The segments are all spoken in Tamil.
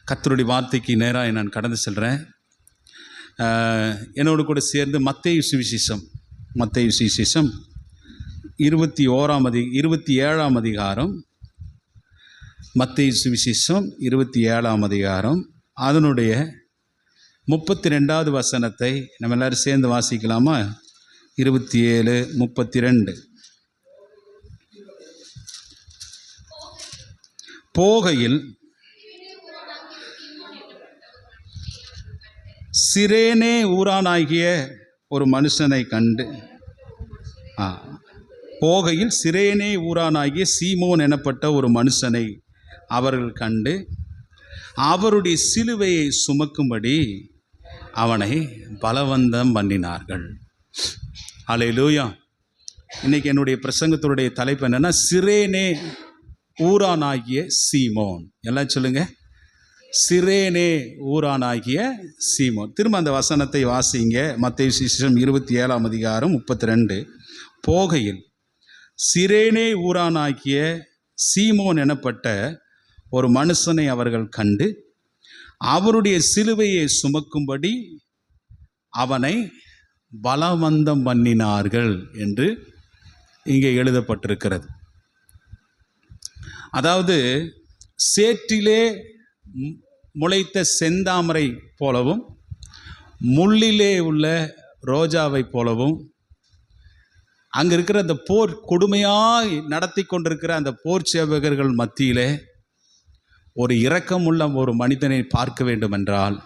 கர்த்தருடைய வார்த்தைக்கு நேராக நான் கடந்து செல்கிறேன். என்னோடு கூட சேர்ந்து மத்தேயு சுவிசேஷம் 27ஆம் அதிகாரம், மத்தேயு சுவிசேஷம் 27ஆம் அதிகாரம் அதனுடைய 32வது வசனத்தை நம்ம எல்லோரும் சேர்ந்து வாசிக்கலாமா? 27:32. போகையில் சிரேனே ஊரானாகிய ஒரு மனுஷனை கண்டு, போகையில் சிரேனே ஊரானாகிய சீமோன் எனப்பட்ட ஒரு மனுஷனை அவர்கள் கண்டு அவருடைய சிலுவையை சுமக்கும்படி அவனை பலவந்தம் பண்ணினார்கள். அல்லேலூயா. இன்னைக்கு என்னுடைய பிரசங்கத்தினுடைய தலைப்பு என்னன்னா, சிரேனே ஊரானாகிய சீமோன். எல்லாம் சொல்லுங்க, சிரேனே ஊரானாகிய சீமோன். திரும்ப அந்த வசனத்தை வாசிங்க. மத்தேயு சுவிசேஷம் 27ஆம் அதிகாரம் 32. போகையில் சிரேனே ஊரானாகிய சீமோன் எனப்பட்ட ஒரு மனுஷனை அவர்கள் கண்டு அவருடைய சிலுவையை சுமக்கும்படி அவனை பலவந்தம் பண்ணினார்கள் என்று இங்கே எழுதப்பட்டிருக்கிறது. அதாவது சேற்றிலே முளைத்த செந்தாமரை போலவும் முள்ளிலே உள்ள ரோஜாவை போலவும் அங்கே இருக்கிற அந்த போர் கொடுமையாக நடத்தி கொண்டிருக்கிற அந்த போர் சேவகர்கள் மத்தியிலே ஒரு இரக்கமுள்ள ஒரு மனிதனை பார்க்க வேண்டும் என்றால்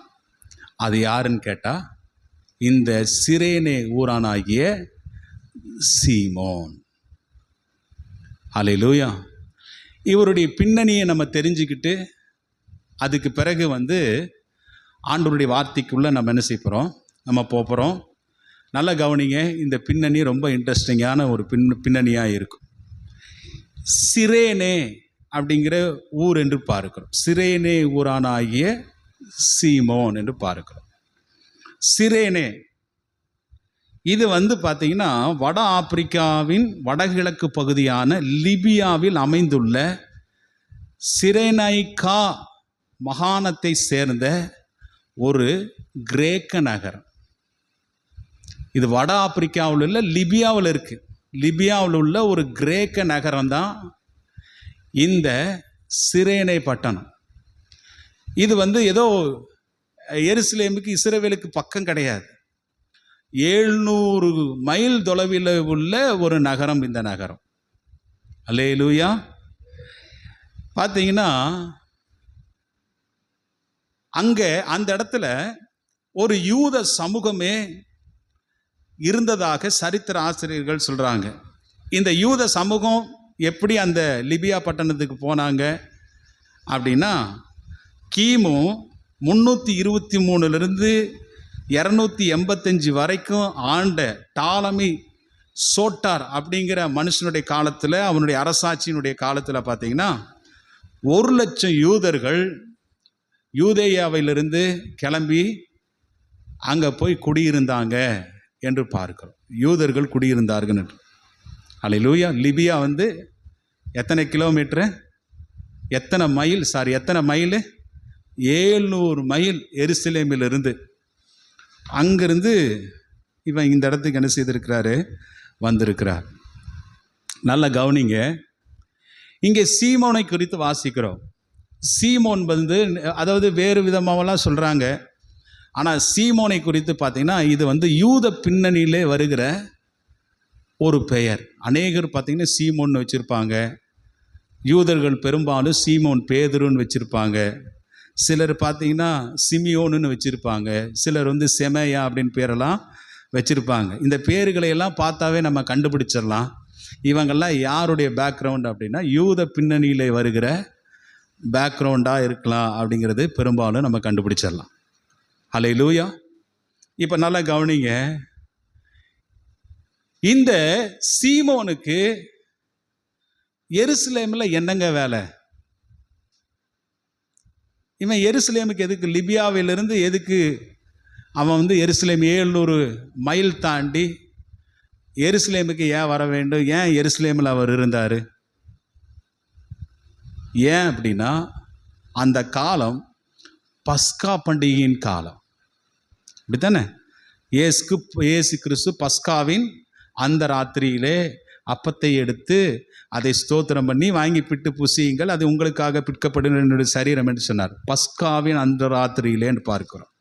அது யாருன்னு கேட்டால் இந்த சிரேனே ஊரானாகிய சீமோன். அல்லேலூயா. இவருடைய பின்னணியை நம்ம தெரிஞ்சுக்கிட்டு அதுக்கு பிறகு ஆண்டவருடைய வார்த்தைக்குள்ளே நம்ம என்ன செய்ய போகிறோம், நம்ம போகிறோம். நல்லா கவனிங்க, இந்த பின்னணி ரொம்ப இன்ட்ரெஸ்டிங்கான ஒரு பின்னணியாக இருக்கும். சிரேனே அப்படிங்கிற ஊர் என்று பார்க்கிறோம். சிரேனே ஊரானாகிய சீமோன் என்று பார்க்கிறோம். சிரேனே இது பார்த்தீங்கன்னா வட ஆப்பிரிக்காவின் வடகிழக்கு பகுதியான லிபியாவில் அமைந்துள்ள சிரேனைக்கா மாகாணத்தை சேர்ந்த ஒரு கிரேக்க நகரம். இது வட ஆப்பிரிக்காவில் உள்ள லிபியாவில் இருக்குது. லிபியாவில் உள்ள ஒரு கிரேக்க நகரம் தான் இந்த சிரேனே பட்டணம். இது ஏதோ எருசலேமுக்கு இஸ்ரவேலுக்கு பக்கம் கிடையாது. 700 மைல் தொலைவில் உள்ள ஒரு நகரம் இந்த நகரம். அல்லேலூயா. பார்த்தீங்கன்னா அங்கே அந்த இடத்துல ஒரு யூத சமூகமே இருந்ததாக சரித்திர ஆசிரியர்கள் சொல்கிறாங்க. இந்த யூத சமூகம் எப்படி அந்த லிபியா பட்டணத்துக்கு போனாங்க அப்படின்னா, கிமு 323 285 வரைக்கும் ஆண்ட டாலமி சோட்டார் அப்படிங்கிற மனுஷனுடைய காலத்தில், அவனுடைய அரசாட்சியினுடைய காலத்தில் பார்த்தீங்கன்னா 100,000 யூதர்கள் யூதேயாவிலிருந்து கிளம்பி அங்கே போய் குடியிருந்தாங்க என்று பார்க்கிறோம். யூதர்கள் குடியிருந்தார்கள் என்று. அல்லேலூயா. லிபியா எத்தனை கிலோமீட்டரு, எத்தனை மைல் 700 மைல் எருசலேமிலிருந்து. அங்கிருந்து இவன் இந்த இடத்துக்கு என்ன செய்திருக்கிறாரு, வந்திருக்கிறார். நல்லா கவனிங்க, இங்கே சீமோனை குறித்து வாசிக்கிறோம். சீமோன் அதாவது வேறு விதமாகலாம் சொல்கிறாங்க. ஆனால் சீமோனை குறித்து பார்த்தீங்கன்னா இது யூத பின்னணியிலே வருகிற ஒரு பெயர். அநேகர் பார்த்தீங்கன்னா சீமோன்னு வச்சுருப்பாங்க. யூதர்கள் பெரும்பாலும் சீமோன் பேதுருன்னு வச்சுருப்பாங்க. சிலர் பார்த்தீங்கன்னா சிமியோன்னு வச்சுருப்பாங்க. சிலர் செமையா அப்படின்னு பேரெல்லாம் வச்சுருப்பாங்க. இந்த பேர்களையெல்லாம் பார்த்தாவே நம்ம கண்டுபிடிச்சிடலாம் இவங்கெல்லாம் யாருடைய பேக்ரவுண்ட் அப்படின்னா யூத பின்னணியில் வருகிற பேக்ரவுண்டாக இருக்கலாம் அப்படிங்கிறது பெரும்பாலும் நம்ம கண்டுபிடிச்சிடலாம். அல்லேலூயா. இப்போ நல்லா கவனிங்க, இந்த சீமோனுக்கு எருசலேமில் என்னங்க வேலை? இவன் எருசலேமுக்கு எதுக்கு, லிபியாவிலிருந்து எதுக்கு அவன் எருசலேம் 700 மைல் தாண்டி எருசலேமுக்கு ஏன் வர வேண்டும்? ஏன் எருசலேமில் அவர் இருந்தார்? ஏன் அப்படின்னா அந்த காலம் பஸ்கா பண்டிகையின் காலம். அப்படித்தானே? இயேசு கிறிஸ்து பஸ்காவின் அந்த ராத்திரியிலே அப்பத்தை எடுத்து அதை ஸ்தோத்திரம் பண்ணி வாங்கி பிட்டு புசியுங்கள், அது உங்களுக்காக பிற்கப்படும் என்னுடைய சரீரம் என்று சொன்னார். பஸ்காவின் அந்த ராத்திரியிலேன்னு பார்க்கிறோம்.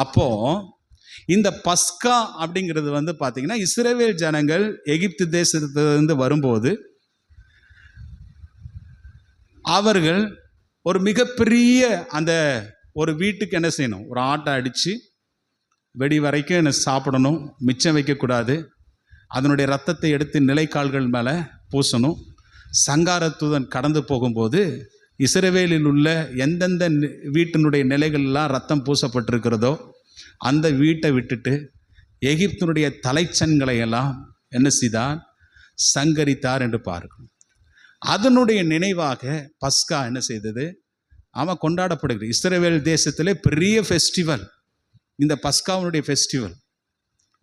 அப்போ இந்த பஸ்கா அப்படிங்கிறது வந்து பார்த்தீங்கன்னா, இஸ்ரவேல் ஜனங்கள் எகிப்து தேசத்திலிருந்து வரும்போது அவர்கள் ஒரு மிகப்பெரிய அந்த ஒரு வீட்டுக்கு என்ன செய்யணும், ஒரு ஆட்டை அடித்து வெடி வரைக்கும் என்ன சாப்பிடணும், மிச்சம் வைக்கக்கூடாது. அதனுடைய ரத்தத்தை எடுத்து நிலைக்கால்கள் மேலே பூசணும். சங்காரத்துடன் கடந்து போகும்போது இஸ்ரவேலில் உள்ள எந்தெந்த வீட்டினுடைய நிலைகள்லாம் ரத்தம் பூசப்பட்டிருக்கிறதோ அந்த வீட்டை விட்டுட்டு எகிப்தினுடைய தலைச்சன்களை எல்லாம் என்ன செய்தார், சங்கரித்தார் என்று பார்க்கணும். அதனுடைய நினைவாக பஸ்கா என்ன செய்தது, அவன் கொண்டாடப்படுகிறது. இஸ்ரவேல் தேசத்திலே பெரிய ஃபெஸ்டிவல் இந்த பஸ்காவினுடைய ஃபெஸ்டிவல்.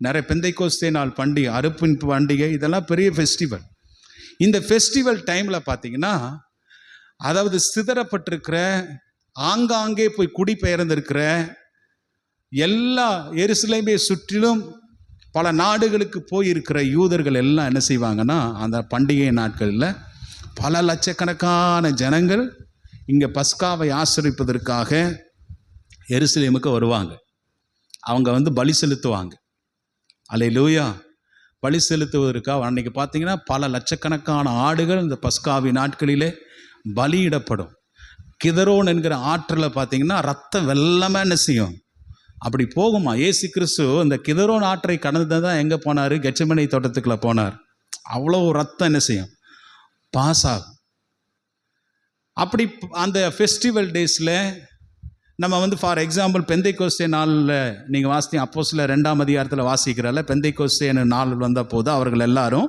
நிறைய பெந்தைக்கோஸ்தே நாள் பண்டிகை, அறுப்பின் பண்டிகை, இதெல்லாம் பெரிய ஃபெஸ்டிவல். இந்த ஃபெஸ்டிவல் டைமில் பார்த்தீங்கன்னா, அதாவது சிதறப்பட்டிருக்கிற, ஆங்காங்கே போய் குடிபெயர்ந்திருக்கிற எல்லா எருசலேமை சுற்றிலும் பல நாடுகளுக்கு போயிருக்கிற யூதர்கள் எல்லாம் என்ன செய்வாங்கன்னா, அந்த பண்டிகை நாட்களில் பல லட்சக்கணக்கான ஜனங்கள் இங்கே பஸ்காவை ஆசரிப்பதற்காக எருசலேமுக்கு வருவாங்க. அவங்க வந்து பலி செலுத்துவாங்க. அல்லேலூயா. பலி செலுத்துவதற்காக அன்றைக்கி பார்த்தீங்கன்னா பல லட்சக்கணக்கான ஆடுகள் இந்த பஸ்காவின் நாட்களிலே பலியிடப்படும். கிதரோன் என்கிற ஆற்றில் பார்த்தீங்கன்னா ரத்தம் வெள்ளமாக என்ன செய்யும், அப்படி போகுமா. இயேசு கிறிஸ்து இந்த கிதரோன் ஆற்றை கடந்து தான் எங்கே போனார், கெத்செமனே தோட்டத்துக்குள்ளே போனார். அவ்வளோ ரத்தம் என்ன செய்யும், பாஸ் ஆகும். அப்படி அந்த ஃபெஸ்டிவல் டேஸில் நம்ம வந்து ஃபார் எக்ஸாம்பிள் பெந்தைக்கோஸ்தே நாளில் நீங்கள் வாசித்தீங்க, அப்போஸ்தலர் 2ஆம் அதிகாரத்தில் வாசிக்கிறல்ல, பெந்தைக்கோஸ்தே நாள் வந்த போது அவர்கள் எல்லாரும்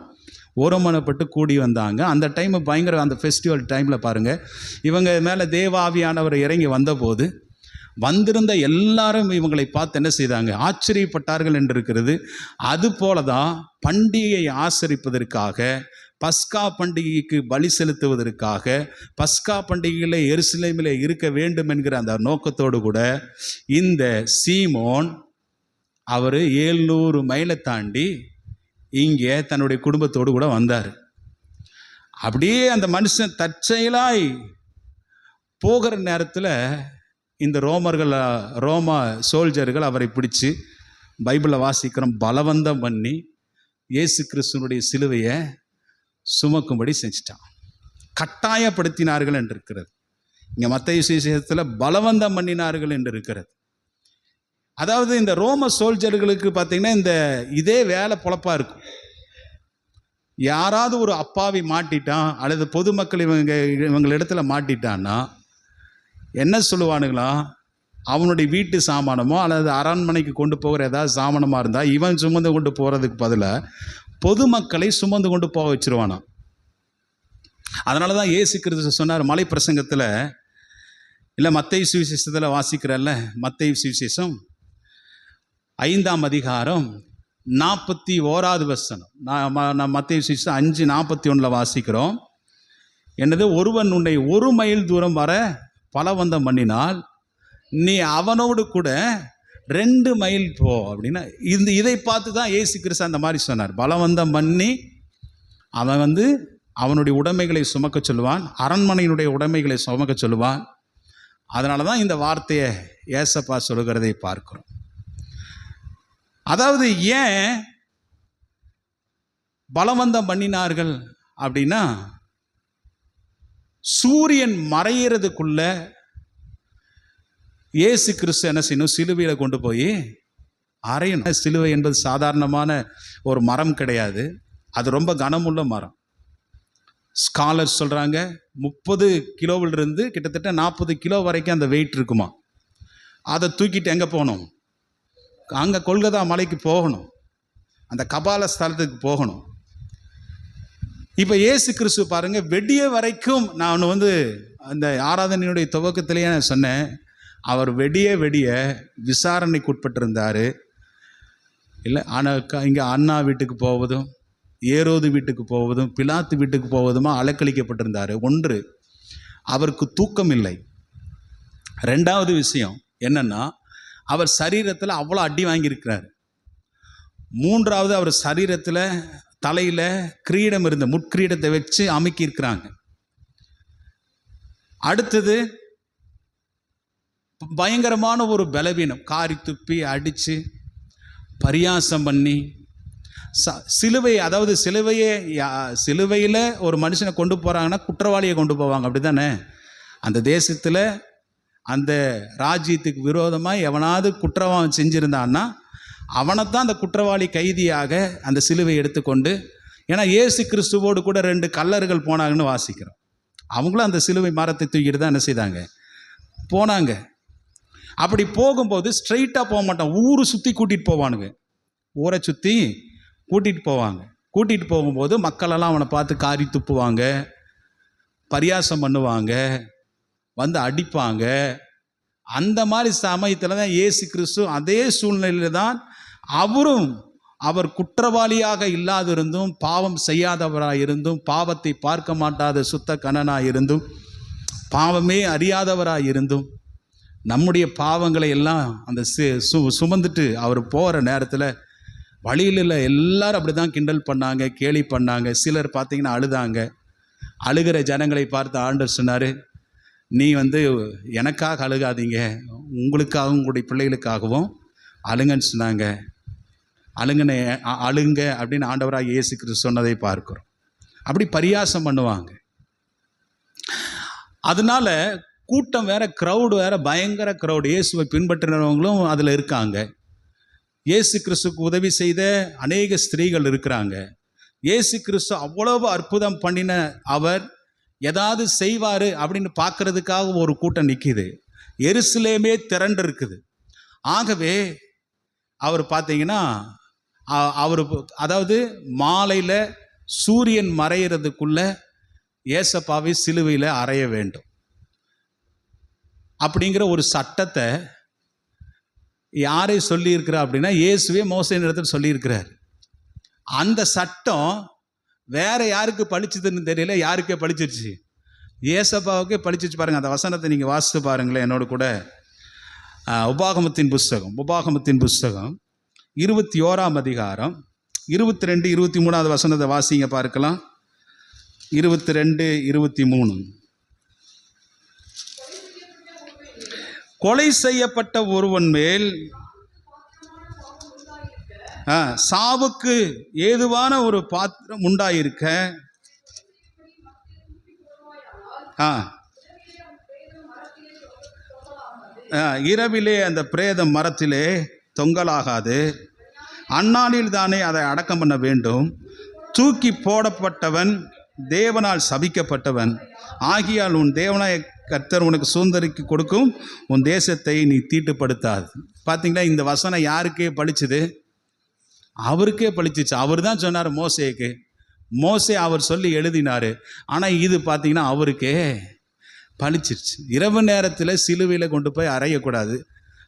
ஒருமனப்பட்டு கூடி வந்தாங்க. அந்த டைம் பயங்கர, அந்த ஃபெஸ்டிவல் டைமில் பாருங்கள், இவங்க மேலே தேவாவியானவர் இறங்கி வந்தபோது வந்திருந்த எல்லாரும் இவங்களை பார்த்து என்ன செய்தாங்க, ஆச்சரியப்பட்டார்கள் என்று இருக்கிறது. அதுபோல தான் பண்டிகையை ஆசரிப்பதற்காக, பஸ்கா பண்டிகைக்கு பலி செலுத்துவதற்காக, பஸ்கா பண்டிகையில் எருசலேமில் இருக்க வேண்டும் என்கிற அந்த நோக்கத்தோடு கூட இந்த சீமோன் அவர் 700 மைலை தாண்டி இங்கே தன்னுடைய குடும்பத்தோடு கூட வந்தார். அப்படியே அந்த மனுஷன் தற்செயலாய் போகிற நேரத்தில் இந்த ரோம சோல்ஜர்கள் அவரை பிடிச்சி, பைபிளில் வாசிக்கிறோம், பலவந்தம் பண்ணி இயேசு கிறிஸ்துவனுடைய சிலுவையை சுமக்கும்படி செஞ்சிட்டான். கட்டாயப்படுத்தினார்கள் என்று இருக்கிறது. இங்கே மத்தேயு சுவிசேஷத்தில் பலவந்தம் பண்ணினார்கள் என்று இருக்கிறது. அதாவது இந்த ரோம சோல்ஜர்களுக்கு பார்த்தீங்கன்னா இந்த இதே வேலை பொழப்பாக இருக்கும். யாராவது ஒரு அப்பாவி மாட்டிட்டான் அல்லது பொதுமக்கள் இவங்களிடத்துல மாட்டிட்டான்னா என்ன சொல்லுவானுங்களா, அவனுடைய வீட்டு சாமானமோ அல்லது அரண்மனைக்கு கொண்டு போகிற ஏதாவது சாமானமாக இருந்தால் இவன் சுமந்து கொண்டு போகிறதுக்கு பதிலாக பொதுமக்களை சுமந்து கொண்டு போக வச்சிருவானா. அதனால தான் இயேசு கிறிஸ்து சொன்னார் மலை பிரசங்கத்தில், இல்லை மத்தேயு சுவிசேஷத்தில் வாசிக்கிறல்ல, மத்தேயு சுவிசேஷம் 5ஆம் அதிகாரம் 41வது வசனம். நான் மத்தேயு சுவிசேஷம் 5:41 வாசிக்கிறோம். என்னது, ஒருவன் உன்னை 1 மைல் தூரம் வர பலவந்தம் பண்ணினால் நீ அவனோடு கூட 2 மைல் போ அப்படின்னா, இதை பார்த்து தான் இயேசு கிறிஸ்து அந்த மாதிரி சொன்னார். பலவந்தம் பண்ணி அவன் வந்து அவனுடைய உடைமைகளை சுமக்க சொல்லுவான், அரண்மனையினுடைய உடைமைகளை சுமக்க சொல்லுவான். அதனால தான் இந்த வார்த்தையை ஏசப்பா சொல்லுகிறதை பார்க்கிறோம். அதாவது ஏன் பலவந்தம் பண்ணினார்கள் அப்படின்னா, சூரியன் மறையிறதுக்குள்ள இயேசு கிறிஸ்து என்ன செய்யணும், சிலுவையில் கொண்டு போய் அறையணும். சிலுவை என்பது சாதாரணமான ஒரு மரம் கிடையாது, அது ரொம்ப கனமுள்ள மரம். ஸ்காலர்ஸ் சொல்கிறாங்க 30 கிலோவிலிருந்து கிட்டத்தட்ட 40 கிலோ வரைக்கும் அந்த வெயிட் இருக்குமா. அதை தூக்கிட்டு எங்கே போகணும், அங்கே கொல்கத்தா மலைக்கு போகணும், அந்த கபால ஸ்தலத்துக்கு போகணும். இப்போ இயேசு கிறிஸ்து பாருங்கள், வெடிய வரைக்கும் நான் வந்து அந்த ஆராதனையுடைய துவக்கத்திலேயே நான் சொன்னேன், அவர் வெடிய விசாரணைக்கு உட்பட்டிருந்தார். இல்லை ஆனால் இங்கே அண்ணா வீட்டுக்கு போவதும், ஏரோது வீட்டுக்கு போவதும், பிலாத்து வீட்டுக்கு போவதுமா அலக்களிக்கப்பட்டிருந்தார். ஒன்று, அவருக்கு தூக்கம் இல்லை. 2வது விஷயம், என்னன்னா, அவர் சரீரத்தில் அவ்வளோ அடி வாங்கியிருக்கிறார். மூன்றாவது, அவர் சரீரத்தில் தலையில் கிரீடம் இருந்த முட்கிரீடத்தை வச்சு அமுக்கியிருக்கிறாங்க. அடுத்தது பயங்கரமான ஒரு பலவீனம், காரி துப்பி அடித்து பரியாசம் பண்ணி சிலுவை, அதாவது சிலுவையில் ஒரு மனுஷனை கொண்டு போகிறாங்கன்னா குற்றவாளியை கொண்டு போவாங்க, அப்படி தானே? அந்த தேசத்தில் அந்த ராஜ்யத்துக்கு விரோதமாக எவனாவது குற்றவாளி செஞ்சுருந்தான்னா அவனைத்தான் அந்த குற்றவாளி கைதியாக அந்த சிலுவை எடுத்துக்கொண்டு, ஏன்னா இயேசு கிறிஸ்துவோடு கூட 2 கல்லர்கள் போனாங்கன்னு வாசிக்கிறோம். அவங்களும் அந்த சிலுவை மரத்தை தூக்கிட்டு தான் என்ன செய்தாங்க, போனாங்க. அப்படி போகும்போது ஸ்ட்ரைட்டாக போக மாட்டான், ஊரை சுற்றி கூட்டிகிட்டு போவானுங்க. ஊரை சுற்றி கூட்டிகிட்டு போவாங்க. கூட்டிகிட்டு போகும்போது மக்களெல்லாம் அவனை பார்த்து காரி துப்புவாங்க, பரியாசம் பண்ணுவாங்க, வந்து அடிப்பாங்க. அந்த மாதிரி சமயத்தில் தான் இயேசு கிறிஸ்து அதே சூழ்நிலையில் தான் அவர் குற்றவாளியாக இல்லாதிருந்தும், பாவம் செய்யாதவராக இருந்தும், பாவத்தை பார்க்க மாட்டாத சுத்த கணனாக இருந்தும், பாவமே அறியாதவராக இருந்தும், நம்முடைய பாவங்களை எல்லாம் அந்த சுமந்துட்டு அவர் போகிற நேரத்தில் வழியில் எல்லாரும் அப்படி தான் கிண்டல் பண்ணாங்க, கேலி பண்ணாங்க. சிலர் பார்த்தீங்கன்னா அழுதாங்க. அழுகிற ஜனங்களை பார்த்து ஆண்டவர் சொன்னார், நீ எனக்காக அழுகாதீங்க, உங்களுக்காகவும் உங்களுடைய பிள்ளைகளுக்காகவும் அழுங்கன்னு சொன்னாங்க. அழுங்க அப்படின்னு ஆண்டவராக இயேசு கிறிஸ்து சொன்னதை பார்க்கிறோம். அப்படி பரியாசம் பண்ணுவாங்க. அதனால கூட்டம் வேற, க்ரௌடு வேற, பயங்கர க்ரௌடு. இயேசுவை பின்பற்றினவங்களும் அதில் இருக்காங்க. இயேசு கிறிஸ்துக்கு உதவி செய்த அநேக ஸ்திரீகள் இருக்கிறாங்க. இயேசு கிறிஸ்து அவ்வளவு அற்புதம் பண்ணின அவர் ஏதாவது செய்வார் அப்படின்னு பார்க்கறதுக்காக ஒரு கூட்டம் நிற்கிது. எருசலேமே திரண்டு இருக்குது. ஆகவே அவர் பார்த்தீங்கன்னா அதாவது மாலையில் சூரியன் மறைகிறதுக்குள்ள ஏசப்பாவை சிலுவையில் அறைய வேண்டும் அப்படிங்கிற ஒரு சட்டத்தை யாரை சொல்லியிருக்கிறா அப்படின்னா, இயேசுவே மோசே இடத்துல சொல்லியிருக்கிறார். அந்த சட்டம் வேற யாருக்கு பழிச்சதுன்னு தெரியல, யாருக்கே பழிச்சிருச்சு, ஏசப்பாவுக்கே பழிச்சிச்சு. பாருங்கள், அந்த வசனத்தை நீங்கள் வாசித்து பாருங்களேன் என்னோட கூட. உபாகமத்தின் புஸ்தகம் 21ஆம் அதிகாரம் 22, 23 வசனத்தை வாசிங்க பார்க்கலாம். 22, 23. கொலை செய்யப்பட்ட ஒருவன் மேல் சாவுக்கு ஏதுவான ஒரு பாத்திரம் உண்டாயிருக்க, இரவிலே அந்த பிரேதம் மரத்திலே தொங்கலாகாது, அந்நாளில் தானே அதை அடக்கம் பண்ண வேண்டும். தூக்கி போடப்பட்டவன் தேவனால் சபிக்கப்பட்டவன் ஆகியால் உன் தேவனாய கர்த்தர் உனக்கு சுதந்தரிக்கு கொடுக்கும் உன் தேசத்தை நீ தீட்டுப்படுத்தாது. பார்த்தீங்களா, இந்த வசனம் யாருக்கே பழிச்சுது? அவருக்கே பழிச்சிச்சு. அவர் தான் சொன்னார் மோசேக்கு. மோசே அவர் சொல்லி எழுதினார். ஆனால் இது பார்த்தீங்கன்னா அவருக்கே பழிச்சிருச்சு. இரவு நேரத்தில் சிலுவையில் கொண்டு போய் அறையக்கூடாது.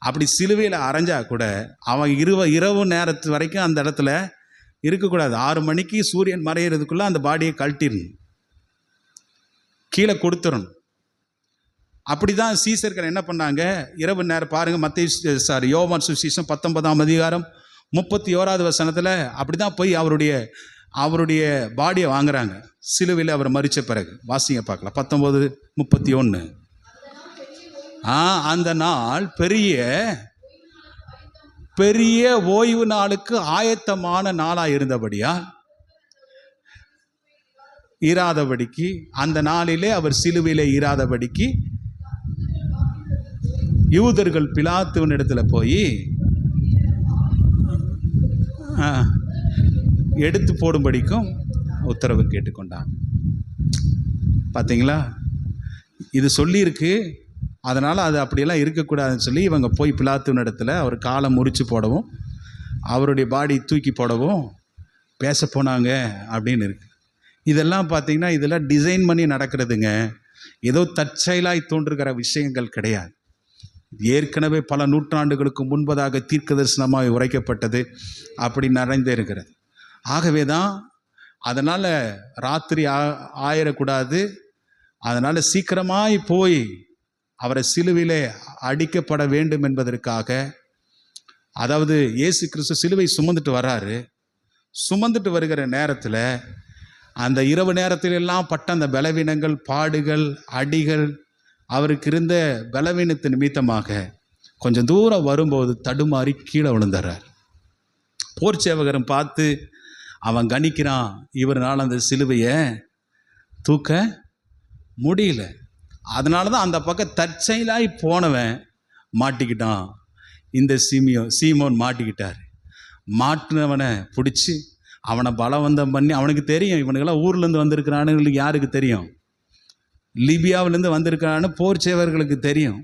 அப்படி சிலுவையில் அரைஞ்சா கூட அவன் இரவு நேரத்து வரைக்கும் அந்த இடத்துல இருக்கக்கூடாது. 6 மணிக்கு சூரியன் மறையிறதுக்குள்ளே அந்த பாடியை கழட்டிடணும், கீழே கொடுத்துடணும். அப்படி தான் சீசர்கள் என்ன பண்ணாங்க, இரவு நேரம் பாருங்கள், யோவான் சுவிசேஷம் 19ஆம் அதிகாரம் 31வது வசனத்தில் அப்படி தான் போய் அவருடைய பாடியை வாங்குறாங்க சிலுவையில் அவர் மரித்த பிறகு. வாசிங்க பார்க்கலாம், 19:31. அந்த நாள் பெரிய ஓய்வு நாளுக்கு ஆயத்தமான நாளாக இருந்தபடியா இராதபடிக்கு, அந்த நாளிலே அவர் சிலுவையிலே இராதபடிக்கு யூதர்கள் பிலாத்துவின் இடத்துல போய் எடுத்து போடும்படிக்கும் உத்தரவு கேட்டுக்கொண்டாங்க. பார்த்தீங்களா, இது சொல்லியிருக்கு. அதனால் அது அப்படியெல்லாம் இருக்கக்கூடாதுன்னு சொல்லி இவங்க போய் பிலாத்துவின் இடத்துல அவர் காலை முறித்து போடவும் அவருடைய பாடி தூக்கி போடவும் பேச போனாங்க அப்படின்னு இருக்கு. இதெல்லாம் பார்த்தீங்கன்னா இதெல்லாம் டிசைன் பண்ணி நடக்கிறதுங்க. ஏதோ தற்செயலாய் தோன்றுகிற விஷயங்கள் கிடையாது. ஏற்கனவே பல நூற்றாண்டுகளுக்கு முன்பதாக தீர்க்க தரிசனமாக உரைக்கப்பட்டது, அப்படி நிறைந்தே இருக்கிறது. ஆகவே தான் அதனால் ராத்திரி ஆயிடக்கூடாது. அதனால் சீக்கிரமாய் போய் அவரை சிலுவையிலே அடிக்கப்பட வேண்டும் என்பதற்காக, அதாவது இயேசு கிறிஸ்து சிலுவை சுமந்துட்டு வர்றாரு. சுமந்துட்டு வருகிற நேரத்தில் அந்த இரவு நேரத்திலெல்லாம் பட்ட அந்த பலவீனங்கள், பாடுகள், அடிகள், அவருக்கு இருந்த பலவீனத்தின் நிமித்தமாக கொஞ்சம் தூரம் வரும்போது தடுமாறி கீழே விழுந்துறார். போர் சேவகரும் பார்த்து அவன் கணிக்கிறான், இவரால் அந்த சிலுவையை தூக்க முடியல. அதனால தான் அந்த பக்கம் தற்செயலாய் போனவன் மாட்டிக்கிட்டான். இந்த சீமோன் மாட்டிக்கிட்டார். மாட்டினவனை பிடிச்சி அவனை பலவந்தம் பண்ணி, அவனுக்கு தெரியும் இவனுக்கெல்லாம் ஊர்லேருந்து வந்திருக்கிறான்னு யாருக்கு தெரியும்? லிபியாவிலேருந்து வந்திருக்கிறான்னு போர் சேவர்களுக்கு தெரியும்.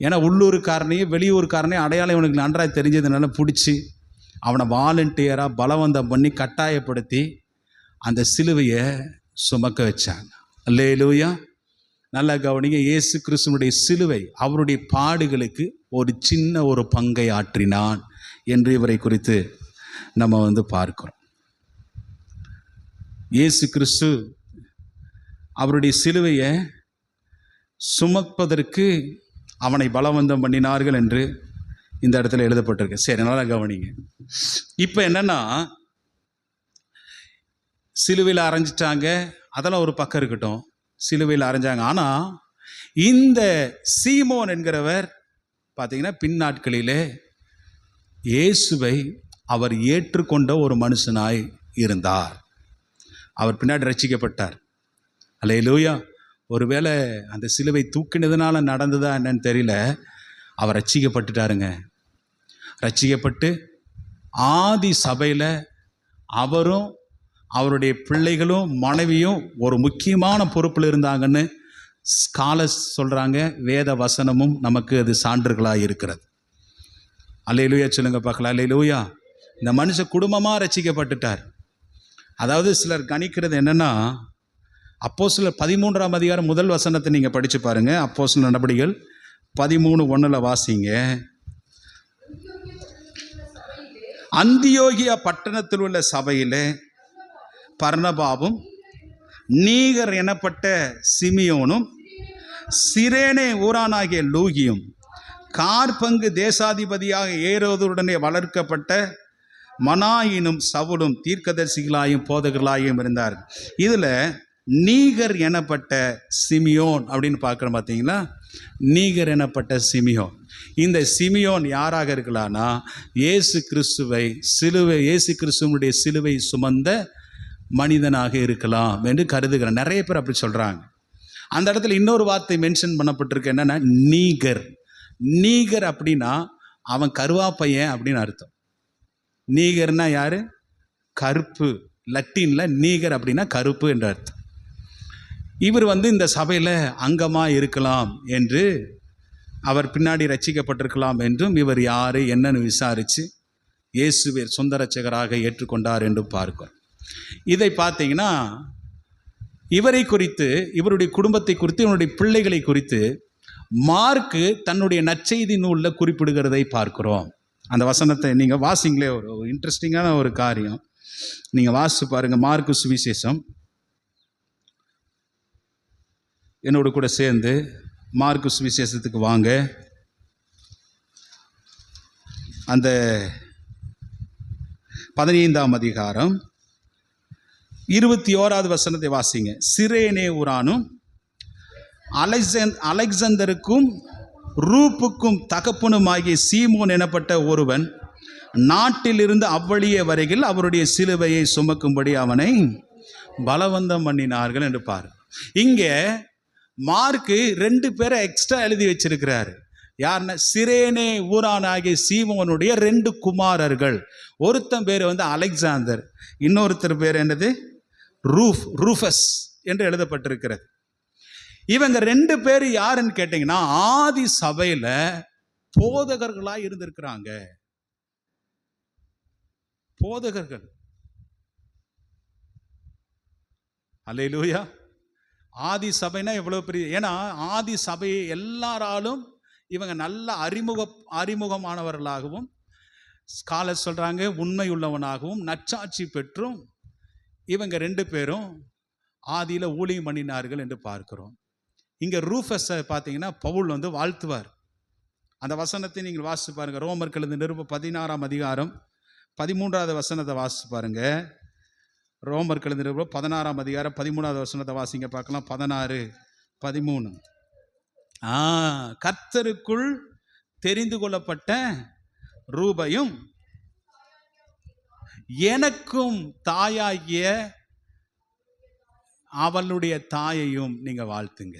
ஏன்னா உள்ளூர்காரனையும் வெளியூர்காரனையும் அடையாளம் இவனுக்கு நன்றாக தெரிஞ்சதுனால பிடிச்சி அவனை வாலண்டியராக பலவந்தம் பண்ணி கட்டாயப்படுத்தி அந்த சிலுவையை சுமக்க வச்சாங்க. அல்லேலூயா. நல்லா கவனிங்க, இயேசு கிறிஸ்துவனுடைய சிலுவை அவருடைய பாடுகளுக்கு ஒரு சின்ன ஒரு பங்கை ஆற்றினான் என்று இவரை குறித்து நம்ம பார்க்கிறோம். இயேசு கிறிஸ்து அவருடைய சிலுவையை சுமப்பதற்கு அவனை பலவந்தம் பண்ணினார்கள் என்று இந்த இடத்துல எழுதப்பட்டிருக்கு. சரி, நல்லா கவனிங்க. இப்போ என்னன்னா, சிலுவையில் அரைஞ்சிட்டாங்க, அதெல்லாம் ஒரு பக்கம் இருக்கட்டும், சிலுவையில் அரைஞ்சாங்க. ஆனால் இந்த சீமோன் என்கிறவர் பார்த்தீங்கன்னா பின்னாட்களிலே இயேசுவை அவர் ஏற்றுக்கொண்ட ஒரு மனுஷனாய் இருந்தார். அவர் பின்னாடி ரட்சிக்கப்பட்டார். அல்லேலூயா. ஒருவேளை அந்த சிலுவை தூக்கினதுனால நடந்ததா என்னன்னு தெரியல, அவர் ரட்சிக்கப்பட்டுட்டாருங்க. ரட்சிக்கப்பட்டு ஆதி சபையில் அவரும் அவருடைய பிள்ளைகளும் மனைவியும் ஒரு முக்கியமான பொறுப்பில் இருந்தாங்கன்னு ஸ்காலர்ஸ் சொல்கிறாங்க. வேத வசனமும் நமக்கு அது சான்றுகளாக இருக்கிறது. அல்லேலூயா சொல்லுங்க பார்க்கலாம். அல்லேலூயா. இந்த மனுஷன் குடும்பமாக ரட்சிக்கப்பட்டுட்டார். அதாவது சிலர் கணிக்கிறது என்னென்னா, அப்போஸ்தலர் 13ஆம் அதிகாரம் முதல் வசனத்தை நீங்கள் படித்து பாருங்கள். அப்போஸ்தலர் நடபடிகள் 13:1 வாசிங்க. அந்தியோகியா பட்டணத்தில் உள்ள சபையிலே பர்னபாவும் நீகர் எனப்பட்ட சிமியோனும் சிரேனே ஊரானாகிய லூகியும் கார்பங்கு தேசாதிபதியாக ஏரோதுடனே வளர்க்கப்பட்ட மனாயினும் சவுலும் தீர்க்கதரிசிகளாயும் போதகர்களாயும் இருந்தார். இதில் நீகர் எனப்பட்ட சிமியோன் அப்படின்னு பார்க்குறோம். பார்த்தீங்களா? நீகர் எனப்பட்ட சிமியோன். இந்த சிமியோன் யாராக இருக்கலாம்னா, இயேசு கிறிஸ்துவனுடைய சிலுவை சுமந்த மனிதனாக இருக்கலாம் என்று கருதுகிறேன். நிறைய பேர் அப்படி சொல்கிறாங்க. அந்த இடத்துல இன்னொரு வார்த்தை மென்ஷன் பண்ணப்பட்டிருக்கு. என்னென்னா நீகர். நீகர் அப்படின்னா அவன் கருவாப்பையன் அப்படின்னு அர்த்தம். நீகர்னா யாரு? கருப்பு. லத்தீனில் நீகர் அப்படின்னா கருப்பு என்ற அர்த்தம். இவர் இந்த சபையில் அங்கமாக இருக்கலாம் என்று, அவர் பின்னாடி ரட்சிக்கப்பட்டிருக்கலாம் என்றும், இவர் யார் என்னன்னு விசாரித்து இயேசுவை சொந்த ரட்சகராக ஏற்றுக்கொண்டார் என்று பார்க்கிறோம். இதை பார்த்தீங்கன்னா, இவரை குறித்து, இவருடைய குடும்பத்தை குறித்து, இவருடைய பிள்ளைகளை குறித்து மார்க்கு தன்னுடைய நற்செய்தி நூலில் குறிப்பிடுகிறதை பார்க்கிறோம். அந்த வசனத்தை நீங்கள் வாசிங்களே. ஒரு இன்ட்ரெஸ்டிங்கான ஒரு காரியம் நீங்கள் வாசித்து பாருங்கள். மார்க்கு சுவிசேஷம் என்னோடு கூட சேர்ந்து மார்க்கு சுவிசேஷத்துக்கு வாங்க. அந்த 15ஆம் அதிகாரம் 21வது வசனத்தை வாசிங்க. சிரேனே ஊரானும் அலெக்சந்தருக்கும் ரூப்புக்கும் தகப்பனுமாகிய சீமோன் எனப்பட்ட ஒருவன் நாட்டிலிருந்து அவ்வழியே வரையில் அவருடைய சிலுவையை சுமக்கும்படி அவனை பலவந்தம் பண்ணினார்கள் என்று பாரு. இங்கே மார்க்கு 2 பேரை எக்ஸ்ட்ரா எழுதி வச்சிருக்கிறாரு. யாருன்னா, சிரேனே ஊரானாகிய சீமோனுடைய 2 குமாரர்கள். ஒருத்தன் பேர் அலெக்சாந்தர், இன்னொருத்தர் பேர் என்னது? ரூஃபஸ் என்று எழுதப்பட்டிருக்கிறது. இவங்க 2 பேர் யாருன்னு கேட்டீங்கன்னா, ஆதி சபையில போதகர்களாக இருந்திருக்கிறாங்க. போதகர்கள். அல்லேலூயா. ஆதி சபைனா எவ்வளவு பெரிய! ஏன்னா ஆதி சபையை எல்லாராலும் இவங்க நல்ல அறிமுகமானவர்களாகவும், ஸ்காலர் சொல்றாங்க உண்மை உள்ளவனாகவும் நற்சாட்சி பெற்றும் இவங்க 2 பேரும் ஆதியில ஊழியம் பண்ணினார்கள் என்று பார்க்கிறோம். இங்கே ரூஃபஸை பார்த்தீங்கன்னா பவுல் வந்து வாழ்த்துவார். அந்த வசனத்தை நீங்கள் வாசித்து பாருங்கள். ரோமர் எழுதின நிருபம் 16ஆம் அதிகாரம் 13வது வசனத்தை வாசித்து பாருங்க. ரோமர் எழுதின நிருபம் 16ஆம் அதிகாரம் 13வது வசனத்தை வாசிங்க பார்க்கலாம். 16, 13. கர்த்தருக்குள் தெரிந்து கொள்ளப்பட்ட ரூபையும் எனக்கும் தாயாகிய அவளுடைய தாயையும் நீங்க வாழ்த்துங்க.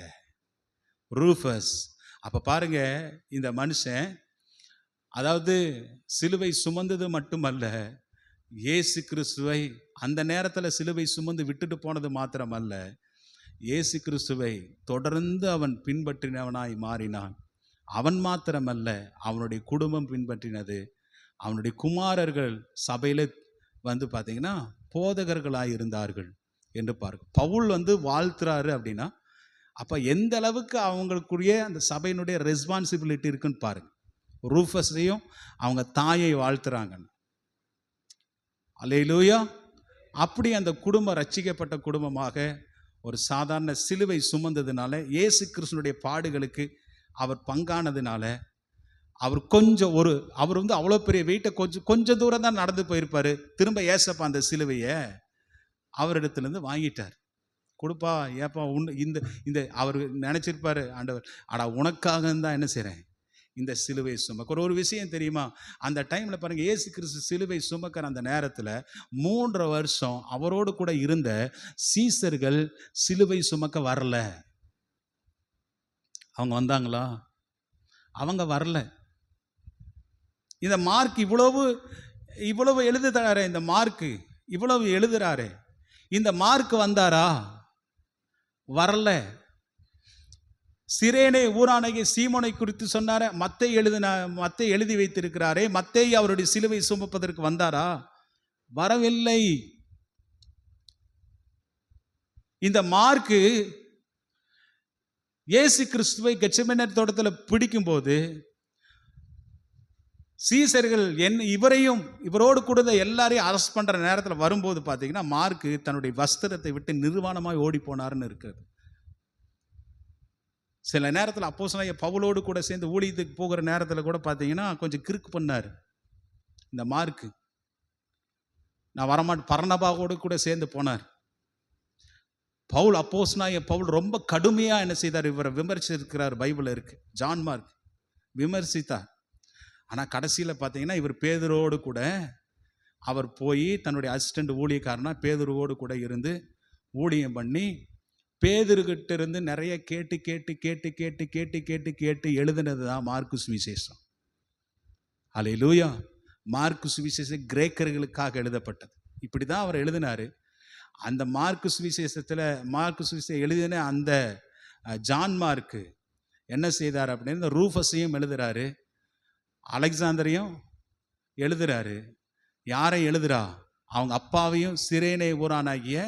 ரூஃபஸ். அப்ப பாருங்க, இந்த மனுஷன் அதாவது சிலுவை சுமந்தது மட்டுமல்ல, இயேசு கிறிஸ்துவை அந்த நேரத்தில் சிலுவை சுமந்து விட்டுட்டு போனது மாத்திரமல்ல, இயேசு கிறிஸ்துவை தொடர்ந்து அவன் பின்பற்றினவனாய் மாறினான். அவன் மாத்திரமல்ல, அவனுடைய குடும்பம் பின்பற்றினது. அவனுடைய குமாரர்கள் சபையில் வந்து பார்த்தீங்கன்னா போதகர்களாய் இருந்தார்கள் என்று பாருங்க. பவுல் வந்து வாழ்த்துறாரு அப்படின்னா அப்போ எந்த அளவுக்கு அவங்களுக்குரிய அந்த சபையினுடைய ரெஸ்பான்சிபிலிட்டி இருக்குன்னு பாருங்க. ரூஃபஸையும் அவங்க தாயை வாழ்த்துறாங்க. அல்லேலூயா. அப்படி அந்த குடும்பம் ரட்சிக்கப்பட்ட குடும்பமாக ஒரு சாதாரண சிலுவை சுமந்ததுனால, இயேசு கிறிஸ்துனுடைய பாடுகளுக்கு அவர் பங்கானதுனால, அவர் அவர் வந்து அவ்வளோ பெரிய வெயிட்டை கொஞ்சம் தூரம் தான் நடந்து போயிருப்பார். திரும்ப ஏசப்பா அந்த சிலுவையை அவரிடத்துலேருந்து வாங்கிட்டார். கொடுப்பா, ஏப்பா இந்த அவர் நினச்சிருப்பார், ஆண்டவர் உனக்காக தான் என்ன செய்கிறேன் இந்த சிலுவை சுமக்க. ஒரு விஷயம் தெரியுமா, அந்த டைமில் பாருங்கள், இயேசு கிறிஸ்து சிலுவை சுமக்கிற அந்த நேரத்தில் 3 வருஷம் அவரோடு கூட இருந்த சீசர்கள் சிலுவை சுமக்க வரல. அவங்க வந்தாங்களா? அவங்க வரல. இந்த மார்க் இவ்வளவு எழுதுறாரு, இந்த மார்க் இவ்வளவு எழுதுறாரு, இந்த மார்க் வந்தாரா? வரல. சிரேனே ஊரானகிய சீமோனை குறித்து சொன்னார, மத்தை எழுதி வைத்திருக்கிறாரே, மத்தை அவருடைய சிலுவை சுமப்பதற்கு வந்தாரா? வரவில்லை. இந்த மார்க் இயேசு கிறிஸ்துவை கெத்செமனே தோட்டத்தில் பிடிக்கும் போது சீசர்கள் இவரோடு கூட எல்லாரையும் அரெஸ்ட் பண்ற நேரத்தில் வரும்போது பார்த்தீங்கன்னா மார்க் தன்னுடைய வஸ்திரத்தை விட்டு நிர்வாணமாய் ஓடி போனார்னு இருக்கிறது. சில நேரத்தில் அப்போஸ்தலனாகிய பவுலோடு கூட சேர்ந்து ஊழியத்துக்கு போகிற நேரத்தில் கூட பார்த்தீங்கன்னா கொஞ்சம் கிறுக்கு பண்ணார் இந்த மார்க். நான் வரமாட்டேன், பர்னபாவோடு கூட சேர்ந்து போனார். அப்போஸ்தலனாகிய பவுல் ரொம்ப கடுமையாக என்ன செய்தார், இவரை விமர்சித்திருக்கிறார். பைபிள் இருக்கு, ஜான் மார்க் விமர்சித்தார். ஆனால் கடைசியில் பார்த்தீங்கன்னா இவர் பேதுருவோடு கூட அவர் போய் தன்னுடைய அசிஸ்டண்ட் ஊழியக்காரனா பேதுருவோடு கூட இருந்து ஊழியம் பண்ணி பேதுருக்கிட்ட இருந்து நிறைய கேட்டு கேட்டு கேட்டு கேட்டு கேட்டு கேட்டு கேட்டு எழுதினது தான் மார்க்கு சுவிசேஷம். அல்லேலூயா. மார்க்கு சுவிசேஷம் கிரேக்கர்களுக்காக எழுதப்பட்டது. இப்படி தான் அவர் எழுதினார். அந்த மார்க்கு சுவிசேஷம் எழுதின அந்த ஜான் மார்க்கு என்ன செய்தார் அப்படின்னு ரூஃபஸையும் எழுதுறாரு, அலெக்சாந்தரையும் எழுதுறாரு. யாரை எழுதுறா? அவங்க அப்பாவையும் சிரேனே ஊரானாகிய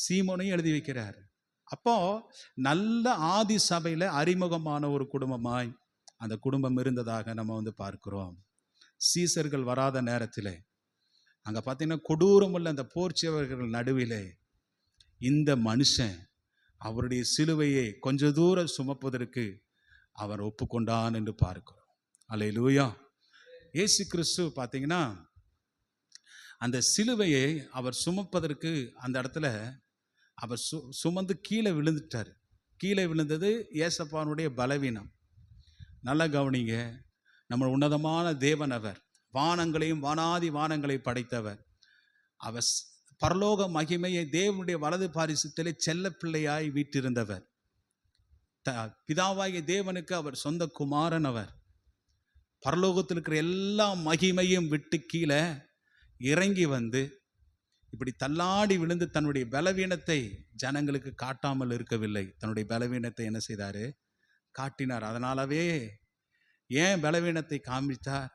சீமோனையும் எழுதி வைக்கிறார். அப்போ நல்ல ஆதி சபையில் அறிமுகமான ஒரு குடும்பமாய் அந்த குடும்பம் இருந்ததாக நம்ம வந்து பார்க்கிறோம். சீசர்கள் வராத நேரத்தில் அங்கே பார்த்தீங்கன்னா கொடூரமுள்ள அந்த போர்ச்சவர்கள் நடுவிலே இந்த மனுஷன் அவருடைய சிலுவையை கொஞ்ச தூரம் சுமப்பதற்கு அவர் ஒப்புக்கொண்டான் என்று பார்க்கிறோம். அல்லேலூயா. இயேசு கிறிஸ்து பார்த்தீங்கன்னா அந்த சிலுவையை அவர் சுமப்பதற்கு அந்த இடத்துல அவர் சுமந்து கீழே விழுந்துட்டார். கீழே விழுந்தது ஏசப்பானுடைய பலவீனம். நல்லா கவனிங்க, நம்ம உன்னதமான தேவன் அவர், வானங்களையும் வானாதி வானங்களை படைத்தவர். அவர் பரலோக மகிமையை தேவனுடைய வலது பாரிசத்திலே செல்ல பிள்ளையாய் வீற்றிருந்தவர். பிதாவாகிய தேவனுக்கு அவர் சொந்த குமாரன். அவர் பரலோகத்தில் இருக்கிற எல்லா மகிமையும் விட்டு கீழே இறங்கி வந்து இப்படி தள்ளாடி விழுந்து தன்னுடைய பலவீனத்தை ஜனங்களுக்கு காட்டாமல் இருக்கவில்லை. தன்னுடைய பலவீனத்தை என்ன செய்தாரு? காட்டினார். அதனாலவே ஏன் பலவீனத்தை காமித்தார்?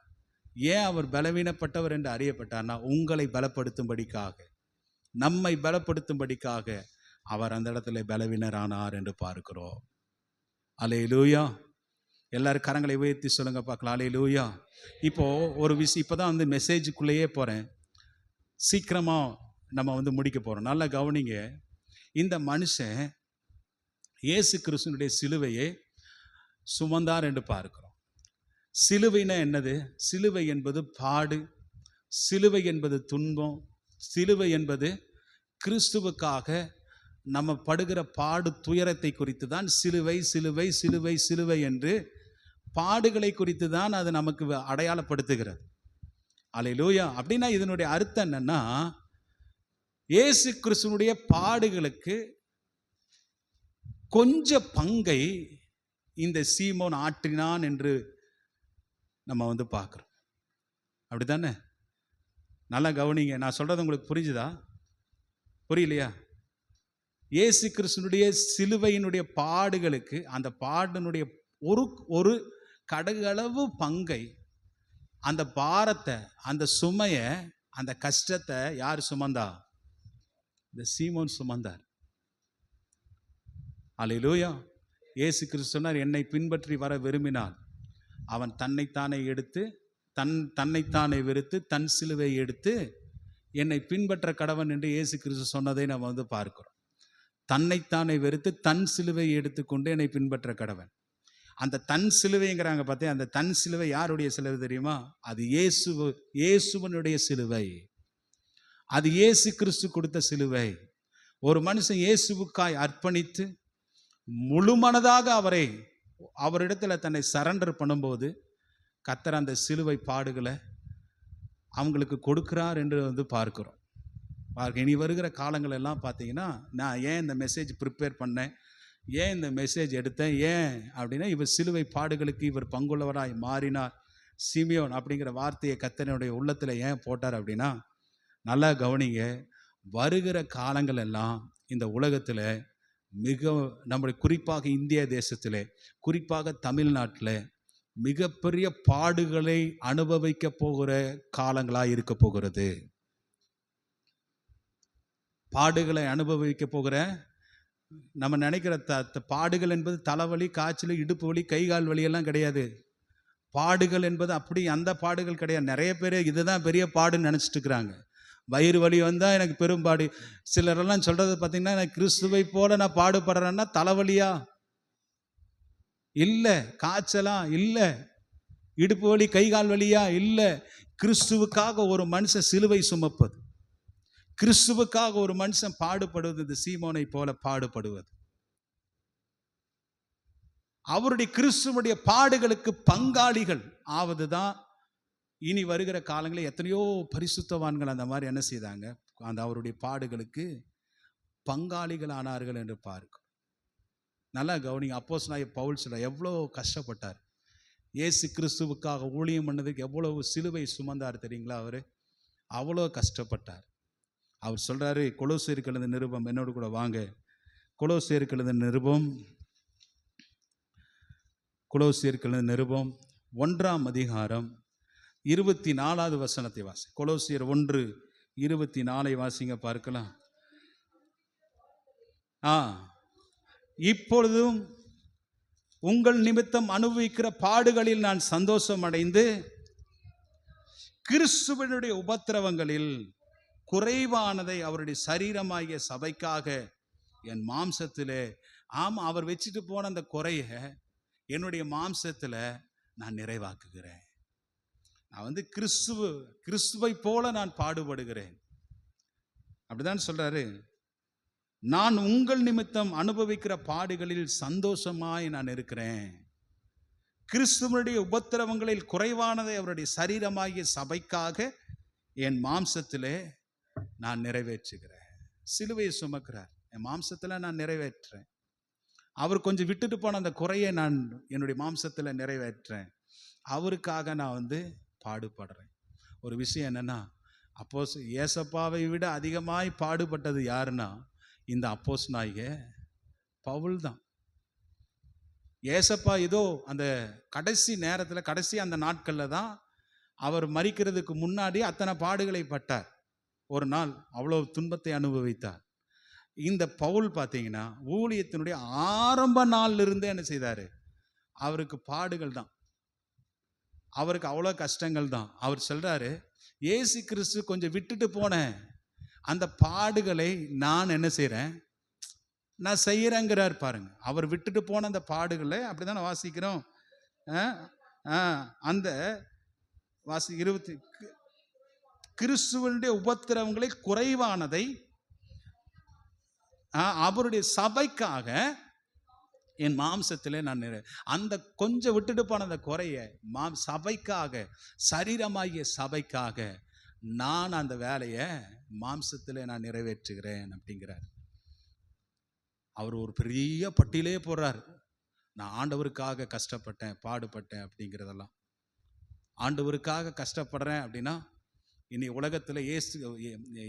ஏன் அவர் பலவீனப்பட்டவர் என்று அறியப்பட்டார்னா உங்களை பலப்படுத்தும்படிக்காக, நம்மை பலப்படுத்தும்படிக்காக அவர் அந்த இடத்துல பலவீனரானார் என்று பார்க்கிறோம். அல்லேலூயா. எல்லாரும் கரங்களை உயர்த்தி சொல்லுங்க பார்க்கலாம். அல்லேலூயா. இப்போ ஒரு விஷயம், இப்போதான் வந்து மெசேஜுக்குள்ளேயே போகிறேன், சீக்கிரமாக நம்ம வந்து முடிக்க போகிறோம். நல்லா கவனிங்க. இந்த மனுஷன் இயேசு கிறிஸ்துனுடைய சிலுவையை சுமந்தார் என்று பார்க்கிறோம். சிலுவைனா என்னது? சிலுவை என்பது பாடு, சிலுவை என்பது துன்பம், சிலுவை என்பது கிறிஸ்துவுக்காக நம்ம படுகிற பாடு துயரத்தை குறித்து தான் சிலுவை சிலுவை சிலுவை சிலுவை என்று பாடுகளை குறித்து தான் அது நமக்கு அடையாளப்படுத்துகிறது. அல்லேலூயா. அப்படின்னா இதனுடைய அர்த்தம் என்னன்னா, இயேசு கிறிஸ்துனுடைய பாடுகளுக்கு கொஞ்ச பங்கை இந்த சீமோன் ஆற்றினான் என்று நம்ம பார்க்குறோம். அப்படித்தானே? நல்லா கவனிங்க. நான் சொல்றது உங்களுக்கு புரிஞ்சுதா? புரியலையா? இயேசு கிறிஸ்துனுடைய சிலுவையினுடைய பாடுகளுக்கு அந்த பாடனுடைய ஒரு கடகளவு பங்கை, அந்த பாரத்தை, அந்த சுமையை, அந்த கஷ்டத்தை யார் சுமந்தா? இந்த சீமோன் சுமந்தார். அல்லேலூயா. இயேசு கிறிஸ்து சொன்னார், என்னை பின்பற்றி வர விரும்பினால் அவன் தன்னைத்தானே எடுத்து தன்னைத்தானே வெறுத்து தன் சிலுவை எடுத்து என்னை பின்பற்ற கடவன் என்று இயேசு கிறிஸ்து சொன்னதை நம்ம பார்க்கிறோம். தன்னைத்தானே வெறுத்து தன் சிலுவை எடுத்துக்கொண்டு என்னை பின்பற்ற கடவன். அந்த தன் சிலுவைங்கிறாங்க பார்த்தேன். அந்த தன் சிலுவை யாருடைய சிலுவை தெரியுமா? அது இயேசுவனுடைய சிலுவை. அது இயேசு கிறிஸ்து கொடுத்த சிலுவை. ஒரு மனுஷன் இயேசுவுக்காய் அர்ப்பணித்து முழு மனதாக அவரிடத்துல தன்னை சரண்டர் பண்ணும்போது கர்த்தர் அந்த சிலுவை பாடுகளை அவங்களுக்கு கொடுக்கிறார் என்று பார்க்கிறோம். இனி வருகிற காலங்கள் எல்லாம் பார்த்தீங்கன்னா, நான் ஏன் இந்த மெசேஜ் ப்ரிப்பேர் பண்ணேன், ஏன் இந்த மெசேஜ் எடுத்தேன், ஏன் அப்படின்னா, இவர் சிலுவை பாடுகளுக்கு இவர் பங்குள்ளவராய் மாறினார். சிமியோன் அப்படிங்கிற வார்த்தையை கர்த்தருடைய உள்ளத்தில் ஏன் போட்டார் அப்படின்னா, நல்லா கவனிங்க. வருகிற காலங்கள் எல்லாம் இந்த உலகத்தில் நம்முடைய குறிப்பாக இந்திய தேசத்தில், குறிப்பாக தமிழ்நாட்டில் மிகப்பெரிய பாடுகளை அனுபவிக்க போகிற காலங்களாக இருக்க போகிறது. பாடுகளை அனுபவிக்க போகிற, நம்ம நினைக்கிற பாடுகள் என்பது தலைவலி, காய்ச்சல், இடுப்பு வலி, கை கால் வலியெல்லாம் கிடையாது. பாடுகள் என்பது அப்படி அந்த பாடுகள் கிடையாது. நிறைய பேர் இதுதான் பெரிய பாடுன்னு நினச்சிட்டு இருக்கிறாங்க. வயிறு வலி வந்தால் எனக்கு பெரும்பாடு. சிலரெல்லாம் சொல்கிறது பார்த்தீங்கன்னா, எனக்கு கிறிஸ்துவை போல நான் பாடுபடுறேன்னா தலைவலியா? இல்லை. காய்ச்சலா? இல்லை. இடுப்பு வலி, கை கால் வலியா? இல்லை. கிறிஸ்துவுக்காக ஒரு மனுஷன் சிலுவை சுமப்பது, கிறிஸ்துவுக்காக ஒரு மனுஷன் பாடுபடுவது, இந்த சீமோனை போல பாடுபடுவது, அவருடைய கிறிஸ்துவுடைய பாடுகளுக்கு பங்காளிகள் ஆவதுதான். இனி வருகிற காலங்களில் எத்தனையோ பரிசுத்தவான்கள் அந்த மாதிரி என்ன செய்தாங்க? அந்த அவருடைய பாடுகளுக்கு பங்காளிகள் ஆனார்கள் என்று பார்க்கும். நல்லா கவனிங்க. அப்போஸ்தலனாகிய பவுல் சொல்ல எவ்வளோ கஷ்டப்பட்டார். இயேசு கிறிஸ்துவுக்காக ஊழியம் பண்ணதுக்கு எவ்வளவு சிலுவை சுமந்தார் தெரியுங்களா? அவர் அவ்வளோ கஷ்டப்பட்டார். அவர் சொல்றாரு, கொலோசியருக்கு எழுதின நிருபம், என்னோடு கூட வாங்க. கொலோசியருக்கு எழுதின நிருபம், கொலோசியருக்கு எழுதின நிருபம் 1ஆம் அதிகாரம் 24வது வசனத்தை வாசி. கொலோசியர் 1:24 வாசிங்க பார்க்கலாம். இப்பொழுதும் உங்கள் நிமித்தம் அனுபவிக்கிற பாடுகளில் நான் சந்தோஷம் அடைந்து கிறிஸ்துவனுடைய உபத்திரவங்களில் குறைவானதை அவருடைய சரீரமாகிய சபைக்காக என் மாம்சத்திலே, அவர் வச்சுட்டு போன அந்த குறைய என்னுடைய மாம்சத்துல நான் நிறைவாக்குகிறேன். நான் கிறிஸ்துவை போல நான் பாடுபடுகிறேன். அப்படிதான் சொல்றாரு. நான் உங்கள் நிமித்தம் அனுபவிக்கிற பாடுகளில் சந்தோஷமாய் நான் இருக்கிறேன். கிறிஸ்துவனுடைய உபத்திரவங்களில் குறைவானதை அவருடைய சரீரமாகிய சபைக்காக என் மாம்சத்திலே நான் நிறைவேற்றுகிறேன். சிலுவையை சுமக்கிறார், என் மாம்சத்தில் நான் நிறைவேற்றுறேன். அவர் கொஞ்சம் விட்டுட்டு போன அந்த குறையை நான் என்னுடைய மாம்சத்தில் நிறைவேற்றுறேன். அவருக்காக நான் பாடுபடுறேன். ஒரு விஷயம் என்னன்னா, ஏசப்பாவை விட அதிகமாய் பாடுபட்டது யாருன்னா இந்த அப்போஸ்தலனாகிய பவுல் தான். ஏசப்பா ஏதோ அந்த கடைசி நேரத்தில், கடைசி அந்த நாட்களில் தான் அவர் மரிக்கிறதுக்கு முன்னாடி அத்தனை பாடுகளை பட்டார். ஒரு நாள் அவ்வளோ துன்பத்தை அனுபவித்தார். இந்த பவுல் பார்த்தீங்கன்னா ஊழியத்தினுடைய ஆரம்ப நாள்ல இருந்தே என்ன செய்தாரு? அவருக்கு பாடுகள் தான், அவருக்கு அவ்வளோ கஷ்டங்கள் தான். அவர் சொல்றாரு, இயேசு கிறிஸ்து கொஞ்சம் விட்டுட்டு போன அந்த பாடுகளை நான் என்ன செய்கிறேன்? நான் செய்யறேங்கிறார் பாருங்க. அவர் விட்டுட்டு போன அந்த பாடுகளை அப்படிதானே வாசிக்கிறோம். அந்த வாசி 20 கிறிஸ்துவனுடைய உபத்திரவங்களை குறைவானதை அவருடைய சபைக்காக என் மாம்சத்திலே நான் அந்த கொஞ்சம் விட்டுட்டு போன அந்த குறைய சபைக்காக, சரீரமாகிய சபைக்காக நான் அந்த வேலையை மாம்சத்திலே நான் நிறைவேற்றுகிறேன் அப்படிங்கிறார். அவர் ஒரு பெரிய பட்டியலே போடுறார். நான் ஆண்டவருக்காக கஷ்டப்பட்டேன், பாடுபட்டேன் அப்படிங்கிறதெல்லாம். ஆண்டவருக்காக கஷ்டப்படுறேன் அப்படின்னா இனி உலகத்தில்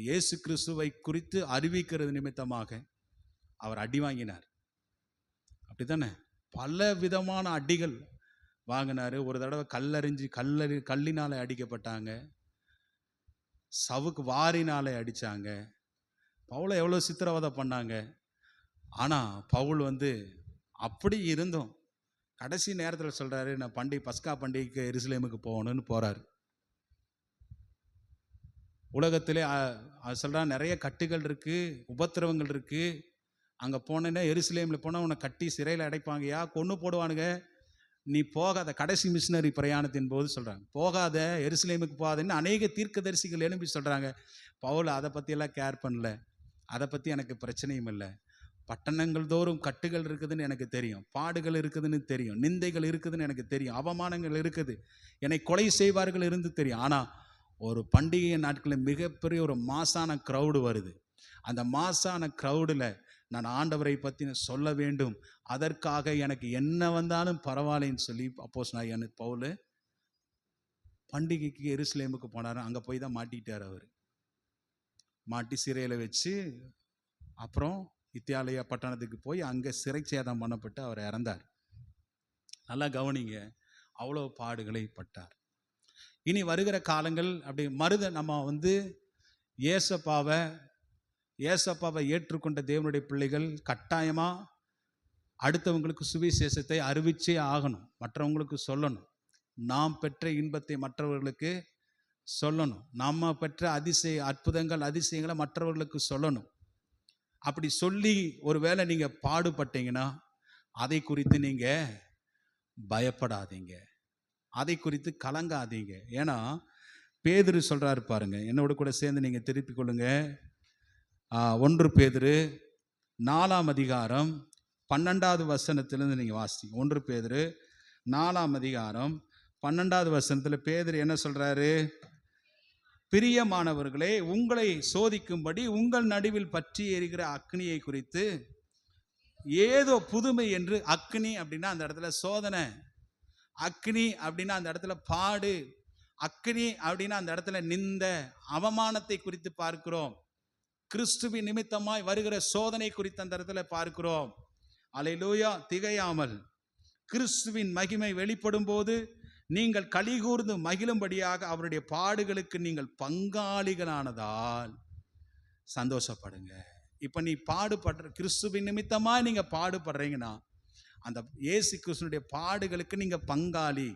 இயேசு கிறிஸ்துவை குறித்து அறிவிக்கிறது நிமித்தமாக அவர் அடி வாங்கினார். அப்படித்தானே? பல விதமான அடிகள் வாங்கினார். ஒரு தடவை கல்லினாலே அடிக்கப்பட்டாங்க, சவுக்கு வாரினாலே அடித்தாங்க, பவுலை எவ்வளோ சித்திரவதை பண்ணாங்க. ஆனால் பவுல் அப்படி இருந்தோம் கடைசி நேரத்தில் சொல்கிறாரு, நான் பஸ்கா பண்டிகைக்கு எருசலேமுக்கு போகணும்னு போகிறார். உலகத்திலே சொல்கிறா நிறைய கட்டுகள் இருக்குது, உபத்திரவங்கள் இருக்குது. அங்கே போனேன்னா எருசலேமில் போனால் உன்னை கட்டி சிறையில் அடைப்பாங்கயா, கொன்று போடுவானுங்க, நீ போகாத. கடைசி மிஷினரி பிரயாணத்தின் போது சொல்கிறாங்க, போகாத, எருசலேமுக்கு போகாதுன்னு அநேக தீர்க்கதரிசிகள் எழுப்பி சொல்கிறாங்க. பவுல் அதை பற்றியெல்லாம் கேர் பண்ணல. அதை பற்றி எனக்கு பிரச்சனையும் இல்லை. பட்டணங்கள் தோறும் கட்டுகள் இருக்குதுன்னு எனக்கு தெரியும், பாடுகள் இருக்குதுன்னு தெரியும், நிந்தைகள் இருக்குதுன்னு எனக்கு தெரியும், அவமானங்கள் இருக்குது, என்னை கொலை செய்வார்கள் இருந்து தெரியும். ஆனால் ஒரு பண்டிகை நாட்களில் மிகப்பெரிய ஒரு மாசான க்ரௌடு வருது. அந்த மாசான க்ரௌடில் நான் ஆண்டவரை பற்றி சொல்ல வேண்டும், அதற்காக எனக்கு என்ன வந்தாலும் பரவாயில்லைன்னு சொல்லி அப்போஸ்தலனாகிய பவுல் பண்டிகைக்கு எருசலேமுக்கு போனார். அங்கே போய் தான் மாட்டிக்கிட்டார். அவர் மாட்டி சிறையில் வச்சு அப்புறம் இத்தியாலயா பட்டணத்துக்கு போய் அங்கே சிறை சேதம் பண்ணப்பட்டு அவர் இறந்தார். நல்லா கவனிங்க, அவ்வளோ பாடுகளை பட்டார். இனி வருகிற காலங்கள் அப்படி நம்ம ஏசப்பாவை ஏற்றுக்கொண்ட தேவனுடைய பிள்ளைகள் கட்டாயமாக அடுத்தவங்களுக்கு சுவிசேஷத்தை அறிவிச்சே ஆகணும், மற்றவங்களுக்கு சொல்லணும். நாம் பெற்ற இன்பத்தை மற்றவர்களுக்கு சொல்லணும், நம்ம பெற்ற அற்புதங்கள் அதிசயங்களை மற்றவர்களுக்கு சொல்லணும். அப்படி சொல்லி ஒருவேளை நீங்கள் பாடுபட்டீங்கன்னா அதை குறித்து நீங்கள் பயப்படாதீங்க, அதை குறித்து கலங்காதீங்க. ஏன்னா பேதுரு சொல்கிறாரு பாருங்க, என்னோட கூட சேர்ந்து நீங்கள் திருப்பிக் கொள்ளுங்க. 1 பேதுரு 4ஆம் அதிகாரம் 12வது வசனத்திலிருந்து நீங்கள் வாசிங்க. 1 பேதுரு 4ஆம் அதிகாரம் 12வது வசனத்தில் பேதுரு என்ன சொல்கிறாரு? பிரியமானவர்களே, உங்களை சோதிக்கும்படி உங்கள் நடுவில் பற்றி எரிகிற அக்னியை குறித்து ஏதோ புதுமை என்று. அக்னி அப்படின்னா அந்த இடத்துல சோதனை, அக்னி அப்படின்னா அந்த இடத்துல பாடு, அக்னி அப்படின்னா அந்த இடத்துல நிந்த அவமானத்தை குறித்து பார்க்கிறோம். கிறிஸ்துவின் நிமித்தமாய் வருகிற சோதனை குறித்து அந்த இடத்துல பார்க்கிறோம். அல்லேலூயா. திகையாமல் கிறிஸ்துவின் மகிமை வெளிப்படும் போது நீங்கள் களிகூர்ந்து மகிழும்படியாக அவருடைய பாடுகளுக்கு நீங்கள் பங்காளிகளானதால் சந்தோஷப்படுங்க. இப்போ நீ பாடுபடுற கிறிஸ்துவின் நிமித்தமாக நீங்கள் பாடுபடுறீங்கன்னா அந்த இயேசு கிறிஸ்துனுடைய பாடுகளுக்கு நீங்கள் பங்காளி.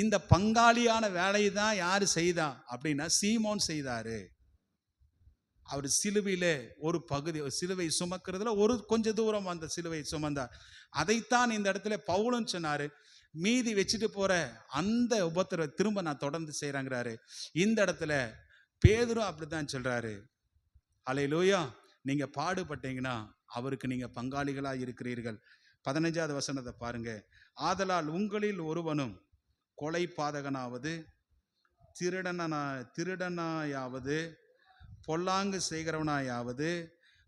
இந்த பங்காளியான வேலையை தான் யார் செய்தா அப்படின்னா சீமோன் செய்தார். அவர் சிலுவையில் ஒரு பகுதி, சிலுவை சுமக்கிறதுல ஒரு கொஞ்ச தூரம் அந்த சிலுவை சுமந்தார். அதைத்தான் இந்த இடத்துல பவுலும் சொன்னார், மீதி வச்சுட்டு போற அந்த உபத்திரவ திரும்ப நான் தொடர்ந்து செய்யறாங்கிறாரு. இந்த இடத்துல பேதுரும் அப்படித்தான் சொல்றாரு. அல்லேலூயா. நீங்க பாடுபட்டீங்கன்னா அவருக்கு நீங்க பங்காளிகளா இருக்கிறீர்கள். 15வது வசனத்தை பாருங்க. ஆதலால் உங்களில் ஒருவனும் கொலை பாதகனாவது திருடனாயாவது பொல்லாங்கு செய்கிறவனாயாவது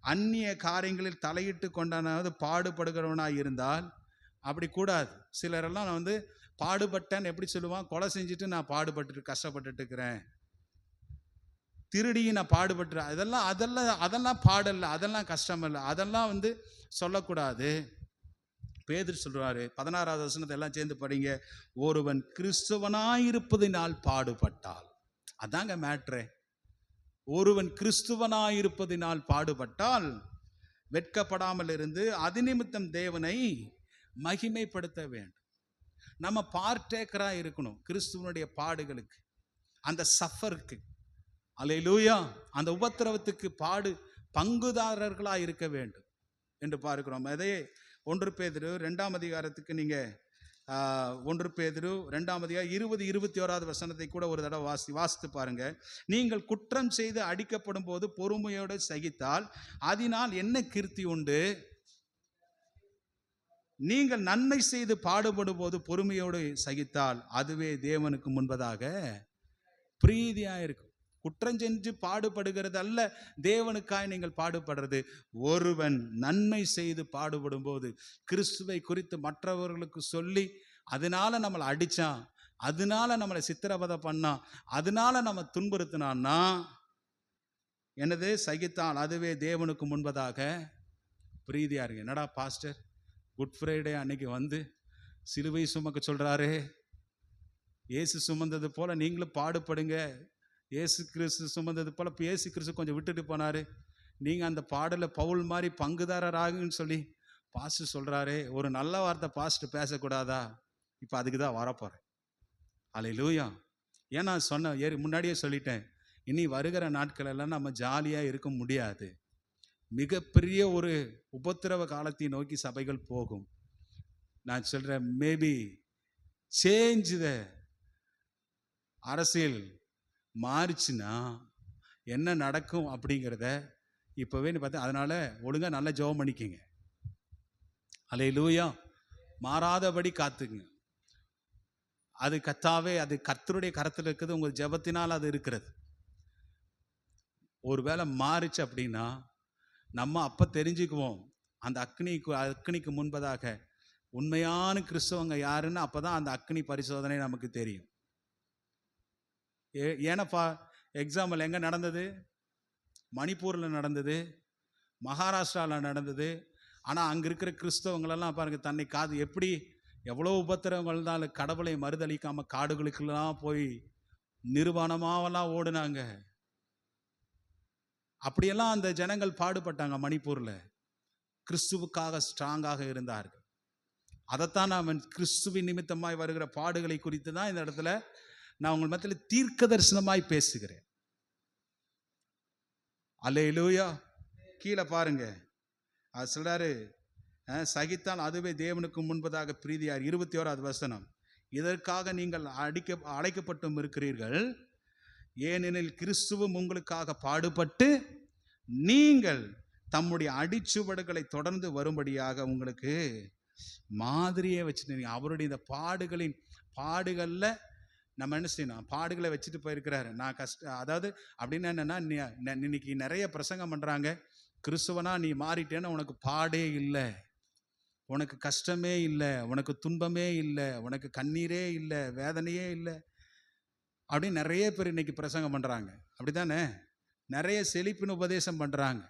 அந்நிய காரியங்களில் தலையிட்டு கொண்டானாவது பாடுபடுகிறவனாய் இருந்தால், அப்படி கூடாது. சிலரெல்லாம் பாடுபட்டேன்னு எப்படி சொல்லுவான்? கொலை செஞ்சுட்டு நான் பாடுபட்டு கஷ்டப்பட்டுட்டு இருக்கிறேன், திருடி நான் பாடுபட்டு, அதெல்லாம் பாடல்ல, அதெல்லாம் கஷ்டம் இல்லை, அதெல்லாம் சொல்லக்கூடாது. பேதுரு சொல்றாரு 16வது வசனத்தை எல்லாம் சேர்ந்து படிங்க. ஒருவன் கிறிஸ்துவனாயிருப்பதினால் பாடுபட்டால், அதாங்க மேட்ரே. ஒருவன் கிறிஸ்துவனாயிருப்பதினால் பாடுபட்டால் வெட்கப்படாமல் இருந்து அது நிமித்தம் தேவனை மகிமைப்படுத்த வேண்டும். நம்ம பார்ட்டேக்கரா இருக்கணும் கிறிஸ்துவனுடைய பாடுகளுக்கு, அந்த சஃபருக்கு. அல்லேலூயா. அந்த உபத்திரவத்துக்கு பங்குதாரர்களா இருக்க வேண்டும். என்று பார்க்கிறோம். அதே 1 பேதுரு 2ஆம் அதிகாரத்துக்கு நீங்கள் 1 பேதுரு 2ஆம் அதிகாரம் 20-21 வசனத்தை கூட ஒரு தடவை வாசித்து பாருங்க. நீங்கள் குற்றம் செய்து அடிக்கப்படும் போது பொறுமையோடு சகித்தால் அதனால் என்ன கீர்த்தி உண்டு? நீங்கள் நன்மை செய்து பாடுபடும் போது பொறுமையோடு சகித்தால் அதுவே தேவனுக்கு முன்பதாக பிரீதியாக இருக்கும். குற்றம் செஞ்சு பாடுபடுகிறது அல்ல தேவனுக்காய் நீங்கள் பாடுபடுறது. ஒருவன் நன்மை செய்து பாடுபடும் போது கிறிஸ்துவை குறித்து மற்றவர்களுக்கு சொல்லி அதனால நம்மளை அடிச்சான், அதனால நம்மளை சித்திரவதை பண்ணான், அதனால நம்ம துன்புறுத்தினான்னா என்னது? சகித்தால் அதுவே தேவனுக்கு முன்பதாக பிரீதியா இருக்கு. என்னடா பாஸ்டர் குட் ஃப்ரைடே அன்னைக்கு வந்து சிலுவை சுமக்க சொல்றாரு, இயேசு சுமந்தது போல நீங்களும் பாடுபடுங்க, இயேசு கிறிஸ்து சுமந்தது போல இயேசு கிறிஸ்து கொஞ்சம் விட்டுட்டு போனாரு, நீங்க அந்த பாடல பவுல் மாதிரி பங்குதாரராகுன்னு சொல்லி பாஸ்டர் சொல்றாரு. ஒரு நல்ல வார்த்தை பாஸ்டர் பேசக்கூடாதா? இப்ப அதுக்கு தான் வரப்போறேன். அல்லேலூயா. ஏன்னா முன்னாடியே சொல்லிட்டேன், இனி வருகிற நாட்கள் எல்லாம் நம்ம ஜாலியா இருக்க முடியாது. மிகப்பெரிய ஒரு உபத்திரவ காலத்தை நோக்கி சபைகள் போகும். நான் சொல்றேன், மேபி சேஞ்ச் த அரசியல் மாறிச்சுன்னா என்ன நடக்கும் அப்படிங்கிறத இப்பவே பார்த்தா, அதனால ஒழுங்கா நல்லா ஜெபம் பண்ணிக்கங்க. அல்லேலூயா. மாறாதபடி காத்துங்க. அது கர்த்தாவே, அது கர்த்தருடைய கரத்தில் இருக்குது, உங்கள் ஜெபத்தினால் அது இருக்கிறது. ஒருவேளை மாறிச்சு அப்படின்னா நம்ம அப்போ தெரிஞ்சுக்குவோம் அந்த அக்னிக்கு முன்பதாக உண்மையான கிறிஸ்தவங்க யாருன்னு. அப்போதான் அந்த அக்னி பரிசோதனை நமக்கு தெரியும். ஏன்னப்பா எக்ஸாம்பிள் எங்கே நடந்தது? மணிப்பூரில் நடந்தது, மகாராஷ்டிராவில் நடந்தது. ஆனால் அங்கே இருக்கிற கிறிஸ்தவங்களெல்லாம் பாருங்க, தன்னை எப்படி எவ்வளோ உபத்திரவங்கள் இருந்தாலும் கடவுளை மறுதளிக்காமல் காடுகளுக்கெல்லாம் போய் நிர்வாணமாவெல்லாம் ஓடுனாங்க. அப்படியெல்லாம் அந்த ஜனங்கள் பாடுபட்டாங்க. மணிப்பூரில் கிறிஸ்துவுக்காக ஸ்ட்ராங்காக இருந்தார்கள். அதைத்தான் நான் கிறிஸ்துவின் நிமித்தமாய் வருகிற பாடுகளை குறித்து தான் இந்த இடத்துல நான் உங்கள் மத்தியில் தீர்க்க தரிசனமாய் பேசுகிறேன். அல்லேலூயா. கீழே பாருங்க, அது சொல்றாரு, சகித்தால் அதுவே தேவனுக்கு முன்பதாக பிரீதியார். 21வது வசனம், இதற்காக நீங்கள் அழைக்கப்பட்டும் இருக்கிறீர்கள், ஏனெனில் கிறிஸ்துவும் உங்களுக்காக பாடுபட்டு நீங்கள் தம்முடைய அடிச்சுவடுகளை தொடர்ந்து வரும்படியாக உங்களுக்கு மாதிரியே வச்சுட்டு, அவருடைய இந்த பாடுகளில் நம்ம என்ன செய்யணும்? பாடுகளை வச்சுட்டு போயிருக்கிறாரு. நான் அதாவது அப்படின்னு என்னன்னா, இன்னைக்கு நிறைய பிரசங்கம் பண்றாங்க, கிறிஸ்துவனா நீ மாறிட்டேன்னா உனக்கு பாடே இல்லை, உனக்கு கஷ்டமே இல்லை, உனக்கு துன்பமே இல்லை, உனக்கு கண்ணீரே இல்லை, வேதனையே இல்லை அப்படின்னு நிறைய பேர் இன்னைக்கு பிரசங்கம் பண்றாங்க. அப்படித்தானே? நிறைய செழிப்பின் உபதேசம் பண்றாங்க,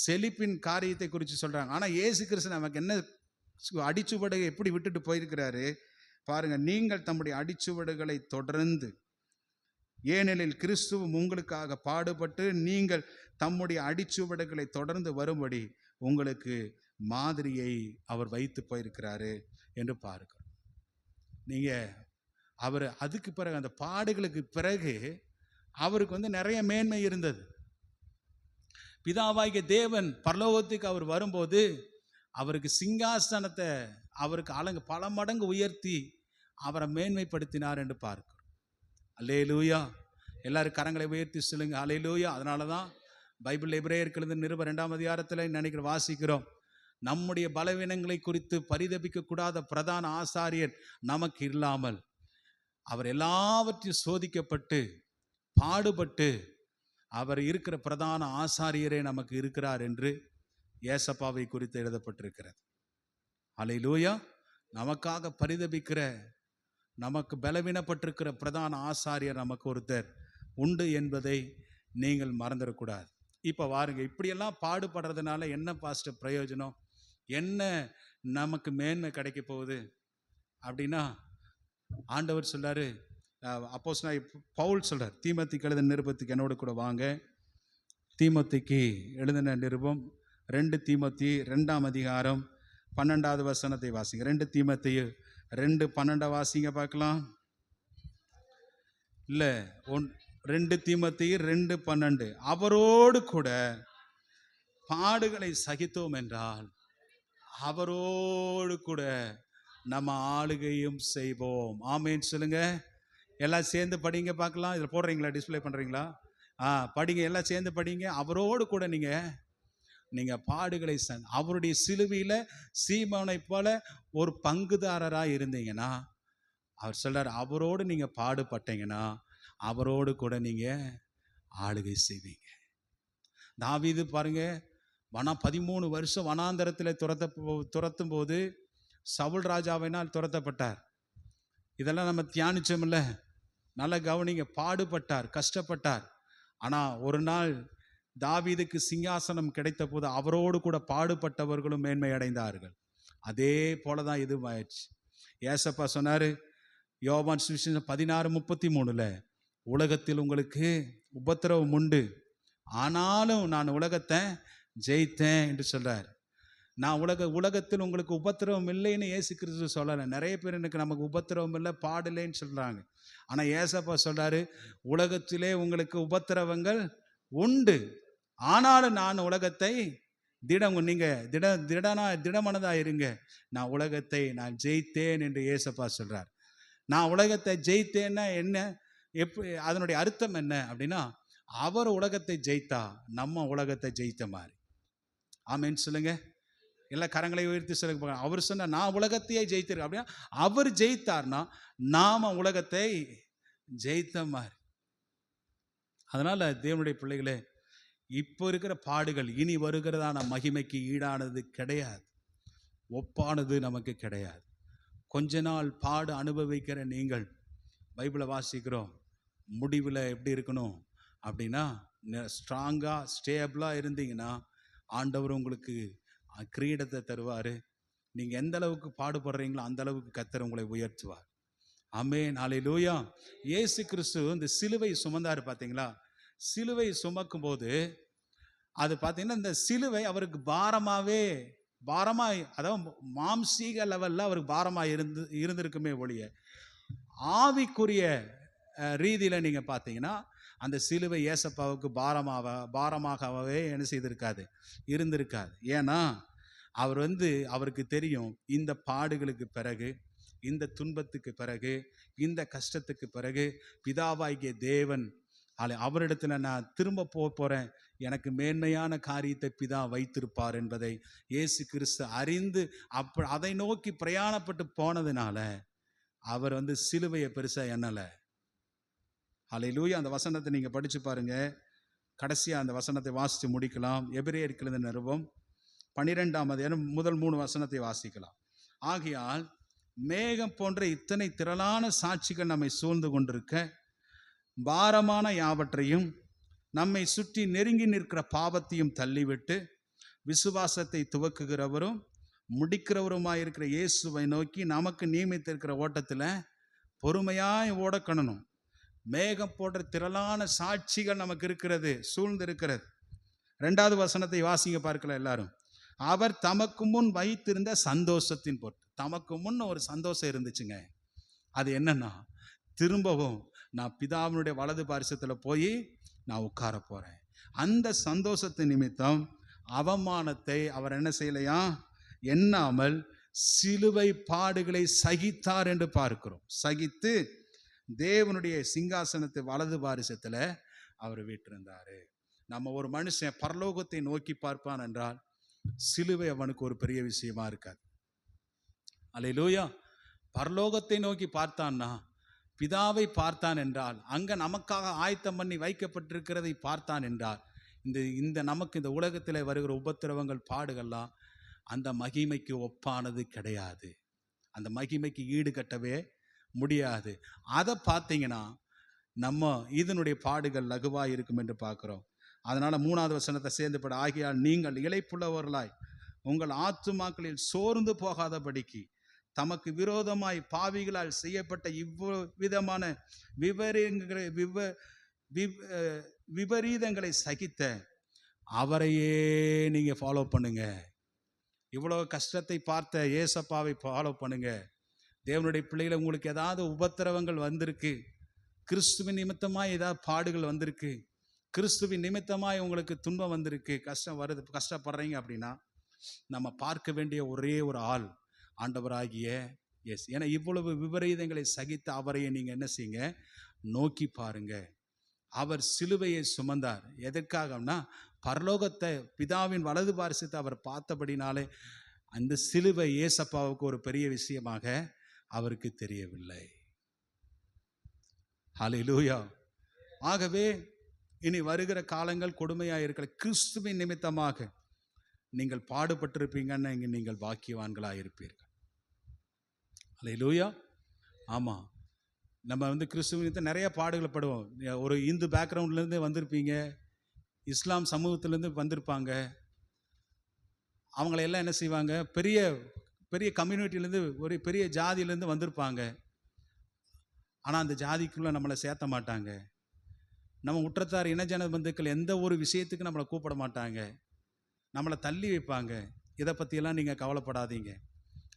செழிப்பின் காரியத்தை குறித்து சொல்றாங்க. ஆனா இயேசு கிறிஸ்து நமக்கு என்ன அடிச்சுவடை எப்படி விட்டுட்டு போயிருக்கிறாரு பாருங்க. நீங்கள் தம்முடைய அடிச்சுவடுகளை தொடர்ந்து, ஏனெனில் கிறிஸ்துவும் உங்களுக்காக பாடுபட்டு நீங்கள் தம்முடைய அடிச்சுவடுகளை தொடர்ந்து வரும்படி உங்களுக்கு மாதிரியை அவர் வைத்து போயிருக்கிறாரு என்று பார்க்கிறோம். நீங்க அவர் அதுக்கு பிறகு, அந்த பாடுகளுக்கு பிறகு அவருக்கு நிறைய மேன்மை இருந்தது. பிதாவாகிய தேவன் பரலோகத்துக்கு அவர் வரும்போது அவருக்கு சிங்காசனத்தை அவருக்கு பல மடங்கு உயர்த்தி அவரை மேன்மைப்படுத்தினார் என்று பார்க்கிறோம். அல்லேலூயா. எல்லாரும் கரங்களை உயர்த்தி சொல்லுங்க அல்லேலூயா. அதனால தான் பைபிள் எபிரேயருக்கு எழுதின நிருபம் 2ஆம் அதிகாரத்தில் வாசிக்கிறோம், நம்முடைய பலவீனங்களை குறித்து பரிதபிக்க கூடாத பிரதான ஆசாரியர் நமக்கு இல்லாமல் அவர் எல்லாவற்றையும் சோதிக்கப்பட்டு பாடுபட்டு அவர் இருக்கிற பிரதான ஆசாரியரே நமக்கு இருக்கிறார் என்று ஏசப்பாவை குறித்து எழுதப்பட்டிருக்கிறது. அல்லேலூயா. நமக்காக பரிதபிக்கிற, நமக்கு பலவீனப்பட்டிருக்கிற பிரதான ஆசாரியர் நமக்கு ஒருத்தர் உண்டு என்பதை நீங்கள் மறந்துடக்கூடாது. இப்போ வாருங்க, இப்படியெல்லாம் பாடுபடுறதுனால என்ன பாஸ்டர் பிரயோஜனம், என்ன நமக்கு மேன்மை கிடைக்க போகுது அப்படின்னா, ஆண்டவர் சொல்றாரு, அப்போஸ்தலனாகிய பவுல் சொல்றார், தீமோத்தேயுக்கு எழுதின நிருபத்துக்கு என்னோடு கூட வாங்க. தீமோத்தேயுக்கு எழுதின நிருபம் 2 தீமோத்தேயு 2ஆம் அதிகாரம் 12வது வசனத்தை வாசிங்க. 2 தீமோத்தேயு 2:12 வாசிங்க பார்க்கலாம். இல்லை, 2 தீமோத்தேயு 2:12, அவரோடு கூட பாடுகளை சகித்தோம் என்றால் அவரோடு கூட நம்ம ஆளுகையும் செய்வோம். ஆமேன்னு சொல்லுங்க. எல்லாம் சேர்ந்து படிங்க பார்க்கலாம். இதில் போடுறீங்களா, டிஸ்பிளே பண்ணுறீங்களா? படிங்க, எல்லாம் சேர்ந்து படிங்க. அவரோடு கூட நீங்கள் பாடுகளை அவருடைய சிலுவையில் சீமோனை போல ஒரு பங்குதாரராக இருந்தீங்கன்னா, அவர் சொல்றார், அவரோடு நீங்கள் பாடுபட்டீங்கன்னா அவரோடு கூட நீங்கள் ஆளுகை செய்வீங்க. தாவீது பாருங்க, 13 வருஷம் வனாந்தரத்தில் துரத்தும் போது சவுல் ராஜாவினால் துரத்தப்பட்டார். இதெல்லாம் நம்ம தியானிச்சோம்ல, நல்ல கவனிங்க. பாடுபட்டார், கஷ்டப்பட்டார். ஆனால் ஒரு நாள் தாவீதுக்கு சிங்காசனம் கிடைத்த போது அவரோடு கூட பாடுபட்டவர்களும் மேன்மை அடைந்தார்கள். அதே போலதான் இது ஆயிடுச்சு. ஏசப்பா சொன்னாரு யோவான் சுவிசேஷம் 16:33, உலகத்தில் உங்களுக்கு உபத்திரவம் உண்டு, ஆனாலும் நான் உலகத்தை ஜெயித்தேன் என்று சொல்றார். நான் உலகத்தில் உங்களுக்கு உபத்திரவம் இல்லைன்னு இயேசு கிறிஸ்து சொல்லலை. நிறைய பேர் எனக்கு நமக்கு உபத்திரவம் இல்லை, பாடலைன்னு சொல்றாங்க. ஆனால் ஏசப்பா சொல்றாரு, உலகத்திலே உங்களுக்கு உபத்திரவங்கள் உண்டு, ஆனாலும் நான் உலகத்தை திடமனதா இருங்க, நான் உலகத்தை நான் ஜெயித்தேன் என்று ஏசப்பா சொல்றார். நான் உலகத்தை ஜெயித்தேன்னா என்ன, அதனுடைய அர்த்தம் என்ன அப்படின்னா, அவர் உலகத்தை ஜெயித்தா நம்ம உலகத்தை ஜெயித்த மாதிரி. ஆமேன்னு சொல்லுங்க. எல்லா கரங்களை உயர்த்தி சொல்லுங்க. அவர் சொன்ன நான் உலகத்தையே ஜெயித்திருக்கேன் அப்படின்னா, அவர் ஜெயித்தார்னா நாம உலகத்தை ஜெயித்த மாதிரி. அதனால தேவனுடைய பிள்ளைகளே, இப்போ இருக்கிற பாடுகள் இனி வருகிறதான மகிமைக்கு ஈடானது கிடையாது, ஒப்பானது நமக்கு கிடையாது. கொஞ்ச நாள் பாடு அனுபவிக்கிற நீங்கள், பைபிளை வாசிக்கிறோம், முடிவில் எப்படி இருக்கணும் அப்படின்னா, ஸ்ட்ராங்காக ஸ்டேபிளாக இருந்தீங்கன்னா ஆண்டவர் உங்களுக்கு கிரீடத்தை தருவார். நீங்கள் எந்த அளவுக்கு பாடுபடுறீங்களோ அந்த அளவுக்கு கர்த்தர் உங்களை உயர்த்துவார். ஆமென், ஹல்லேலூயா. இயேசு கிறிஸ்து இந்த சிலுவை சுமந்தார் பார்த்தீங்களா? சிலுவை சுமக்கும் போது அது பார்த்தீங்கன்னா, இந்த சிலுவை அவருக்கு பாரமாக, அதாவது மாம்சீக லெவலில் அவருக்கு பாரமாக இருந்திருக்குமே ஒழிய, ஆவிக்குரிய ரீதியில் நீங்கள் பார்த்தீங்கன்னா அந்த சிலுவை ஏசப்பாவுக்கு பாரமாகவே என்ன செய்திருக்காது, இருந்திருக்காது. ஏன்னா அவருக்கு தெரியும், இந்த பாடுகளுக்கு பிறகு, இந்த துன்பத்துக்கு பிறகு, இந்த கஷ்டத்துக்கு பிறகு பிதாவாகிய தேவன் அவரிடத்துல நான் திரும்ப போறேன், எனக்கு மேன்மையான காரியத்தை பிதா வைத்திருப்பார் என்பதை இயேசு கிறிஸ்து அறிந்து அதை நோக்கி பிரயாணப்பட்டு போனதுனால அவர் சிலுவையை பெருசா எண்ணலை. ஹல்லேலூயா. அந்த வசனத்தை நீங்க படிச்சு பாருங்க. கடைசியா அந்த வசனத்தை வாசித்து முடிக்கலாம். எபிரேயருக்கு எழுதின நிருபம் 12ஆம் அதிகாரம் முதல் 3 வசனத்தை வாசிக்கலாம். ஆகையால் மேகம் போன்ற இத்தனை திரளான சாட்சிகள் நம்மை சூழ்ந்து கொண்டிருக்க, பாரமான யாவற்றையும் நம்மை சுற்றி நெருங்கி நிற்கிற பாவத்தையும் தள்ளிவிட்டு, விசுவாசத்தை துவக்குகிறவரும் முடிக்கிறவருமாயிருக்கிற இயேசுவை நோக்கி நமக்கு நியமித்திருக்கிற ஓட்டத்தில் பொறுமையாய் ஓடக்கணும். மேகம் போன்ற திரளான சாட்சிகள் நமக்கு இருக்கிறது, சூழ்ந்து இருக்கிறது. 2வது வசனத்தை வாசிங்க பார்க்கலாம் எல்லாரும். அவர் தமக்கு முன் வைத்திருந்த சந்தோஷத்தின் பொருட்டு, தமக்கு முன் ஒரு சந்தோஷம் இருந்துச்சுங்க. அது என்னன்னா, திரும்பவும் நான் பிதாவினுடைய வலது பாரிசத்தில் போய் நான் உட்கார போறேன். அந்த சந்தோஷத்தின் நிமித்தம் அவமானத்தை அவர் என்ன செய்யலையா, எண்ணாமல் சிலுவை பாடுகளை சகித்தார் என்று பார்க்கிறோம். சகித்து தேவனுடைய சிங்காசனத்தை வலது பாரிசத்தில் அவர் வீற்றிருந்தாரு. நம்ம ஒரு மனுஷன் பரலோகத்தை நோக்கி பார்ப்பான் என்றால் சிலுவை அவனுக்கு ஒரு பெரிய விஷயமா இருக்காது. அல்லேலூயா. பரலோகத்தை நோக்கி பார்த்தான்னா, பிதாவை பார்த்தான் என்றால், அங்க நமக்காக ஆயத்தம் பண்ணி வைக்கப்பட்டிருக்கிறதை பார்த்தான் என்றால், இந்த நமக்கு இந்த உலகத்தில் வருகிற உபத்திரவங்கள், பாடுகள்லாம் அந்த மகிமைக்கு ஒப்பானது கிடையாது. அந்த மகிமைக்கு ஈடு கட்டவே முடியாது. அதை பார்த்தீங்கன்னா நம்ம இதனுடைய பாடுகள் லகுவாக இருக்கும் என்று பார்க்கிறோம். அதனால 3வது வசனத்தை சேர்ந்து பட, ஆகியால் நீங்கள் இளைப்புள்ளவர்களாய் உங்கள் ஆத்துமாக்களில் சோர்ந்து போகாதபடிக்கு தமக்கு விரோதமாய் பாவிகளால் செய்யப்பட்ட இவ்விதமான விபரீதங்களை சகித்த அவரையே நீங்க ஃபாலோ பண்ணுங்க. இவ்வளவு கஷ்டத்தை பார்த்த ஏசப்பாவை ஃபாலோ பண்ணுங்க. தேவனுடைய பிள்ளைகளை, உங்களுக்கு ஏதாவது உபத்திரவங்கள் வந்திருக்கு, கிறிஸ்துவின் நிமித்தமாக ஏதாவது பாடுகள் வந்திருக்கு, கிறிஸ்துவின் நிமித்தமாய் உங்களுக்கு துன்பம் வந்திருக்கு, கஷ்டம் வருது, கஷ்டப்படுறீங்க அப்படின்னா நம்ம பார்க்க வேண்டிய ஒரே ஒரு ஆள் ஆண்டவராகிய எஸ். ஏன்னா இவ்வளவு விபரீதங்களை சகித்த அவரையே நீங்கள் என்ன செய்யுங்க, நோக்கி பாருங்க. அவர் சிலுவையை சுமந்தார். எதற்காகனா பரலோகத்தை, பிதாவின் வலது பாரிசத்தை அவர் பார்த்தபடினாலே அந்த சிலுவை ஏசப்பாவுக்கு ஒரு பெரிய விஷயமாக அவருக்கு தெரியவில்லை. ஹல்லேலூயா. ஆகவே இனி வருகிற காலங்கள் கொடுமையாக இருக்கிற கிறிஸ்துவின் நிமித்தமாக நீங்கள் பாடுபட்டிருப்பீங்கன்னு நீங்கள் பாக்கியவான்களாக இருப்பீர்கள். ஹல்லேலூயா. ஆமாம், நம்ம கிறிஸ்துவின் நிறைய பாடுகளை படுவோம். ஒரு இந்து பேக்ரவுண்ட்லேருந்து வந்திருப்பீங்க, இஸ்லாம் சமூகத்திலேருந்து வந்திருப்பாங்க. அவங்களையெல்லாம் என்ன செய்வாங்க, பெரிய பெரிய கம்யூனிட்டிலேருந்து, ஒரு பெரிய ஜாதியிலேருந்து வந்திருப்பாங்க. ஆனால் அந்த ஜாதிக்குள்ளே நம்மளை சேர்த்த மாட்டாங்க. நம்ம உற்றத்தார் இனஜன பந்துக்கள் எந்த ஒரு விஷயத்துக்கு நம்மளை கூப்பிட மாட்டாங்க, நம்மளை தள்ளி வைப்பாங்க. இதை பற்றியெல்லாம் நீங்கள் கவலைப்படாதீங்க.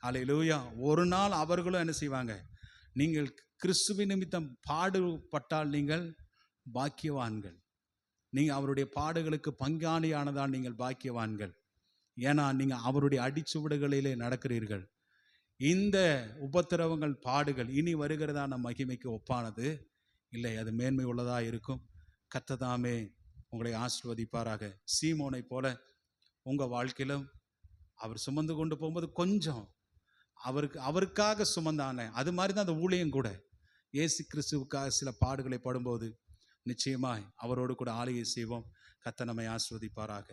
ஹல்லேலூயா. ஒரு நாள் அவர்களும் என்ன செய்வாங்க, நீங்கள் கிறிஸ்துவின் நிமித்தம் பாடுபட்டால் நீங்கள் பாக்கியவான்கள், நீங்கள் அவருடைய பாடுகளுக்கு பங்காளியானதால் நீங்கள் பாக்கியவான்கள். ஏன்னா நீங்கள் அவருடைய அடிச்சுவடுகளிலே நடக்கிறீர்கள். இந்த உபத்திரவங்கள், பாடுகள் இனி வருகிறதான மகிமைக்கு ஒப்பானது இல்லை, அது மேன்மை உள்ளதாக இருக்கும். கர்த்தர் உங்களை ஆசீர்வதிப்பாராக. சீமோனை போல உங்கள் வாழ்க்கையிலும் அவர் சுமந்து கொண்டு போகும்போது கொஞ்சம் அவருக்காக சுமந்தானே, அது மாதிரி தான் அந்த ஊழியம் கூட. இயேசு கிறிஸ்துவுக்காக சில பாடுகளை படும்போது நிச்சயமாய் அவரோடு கூட ஆளுகை செய்வோம். கர்த்தர் நம்மை ஆசீர்வதிப்பாராக.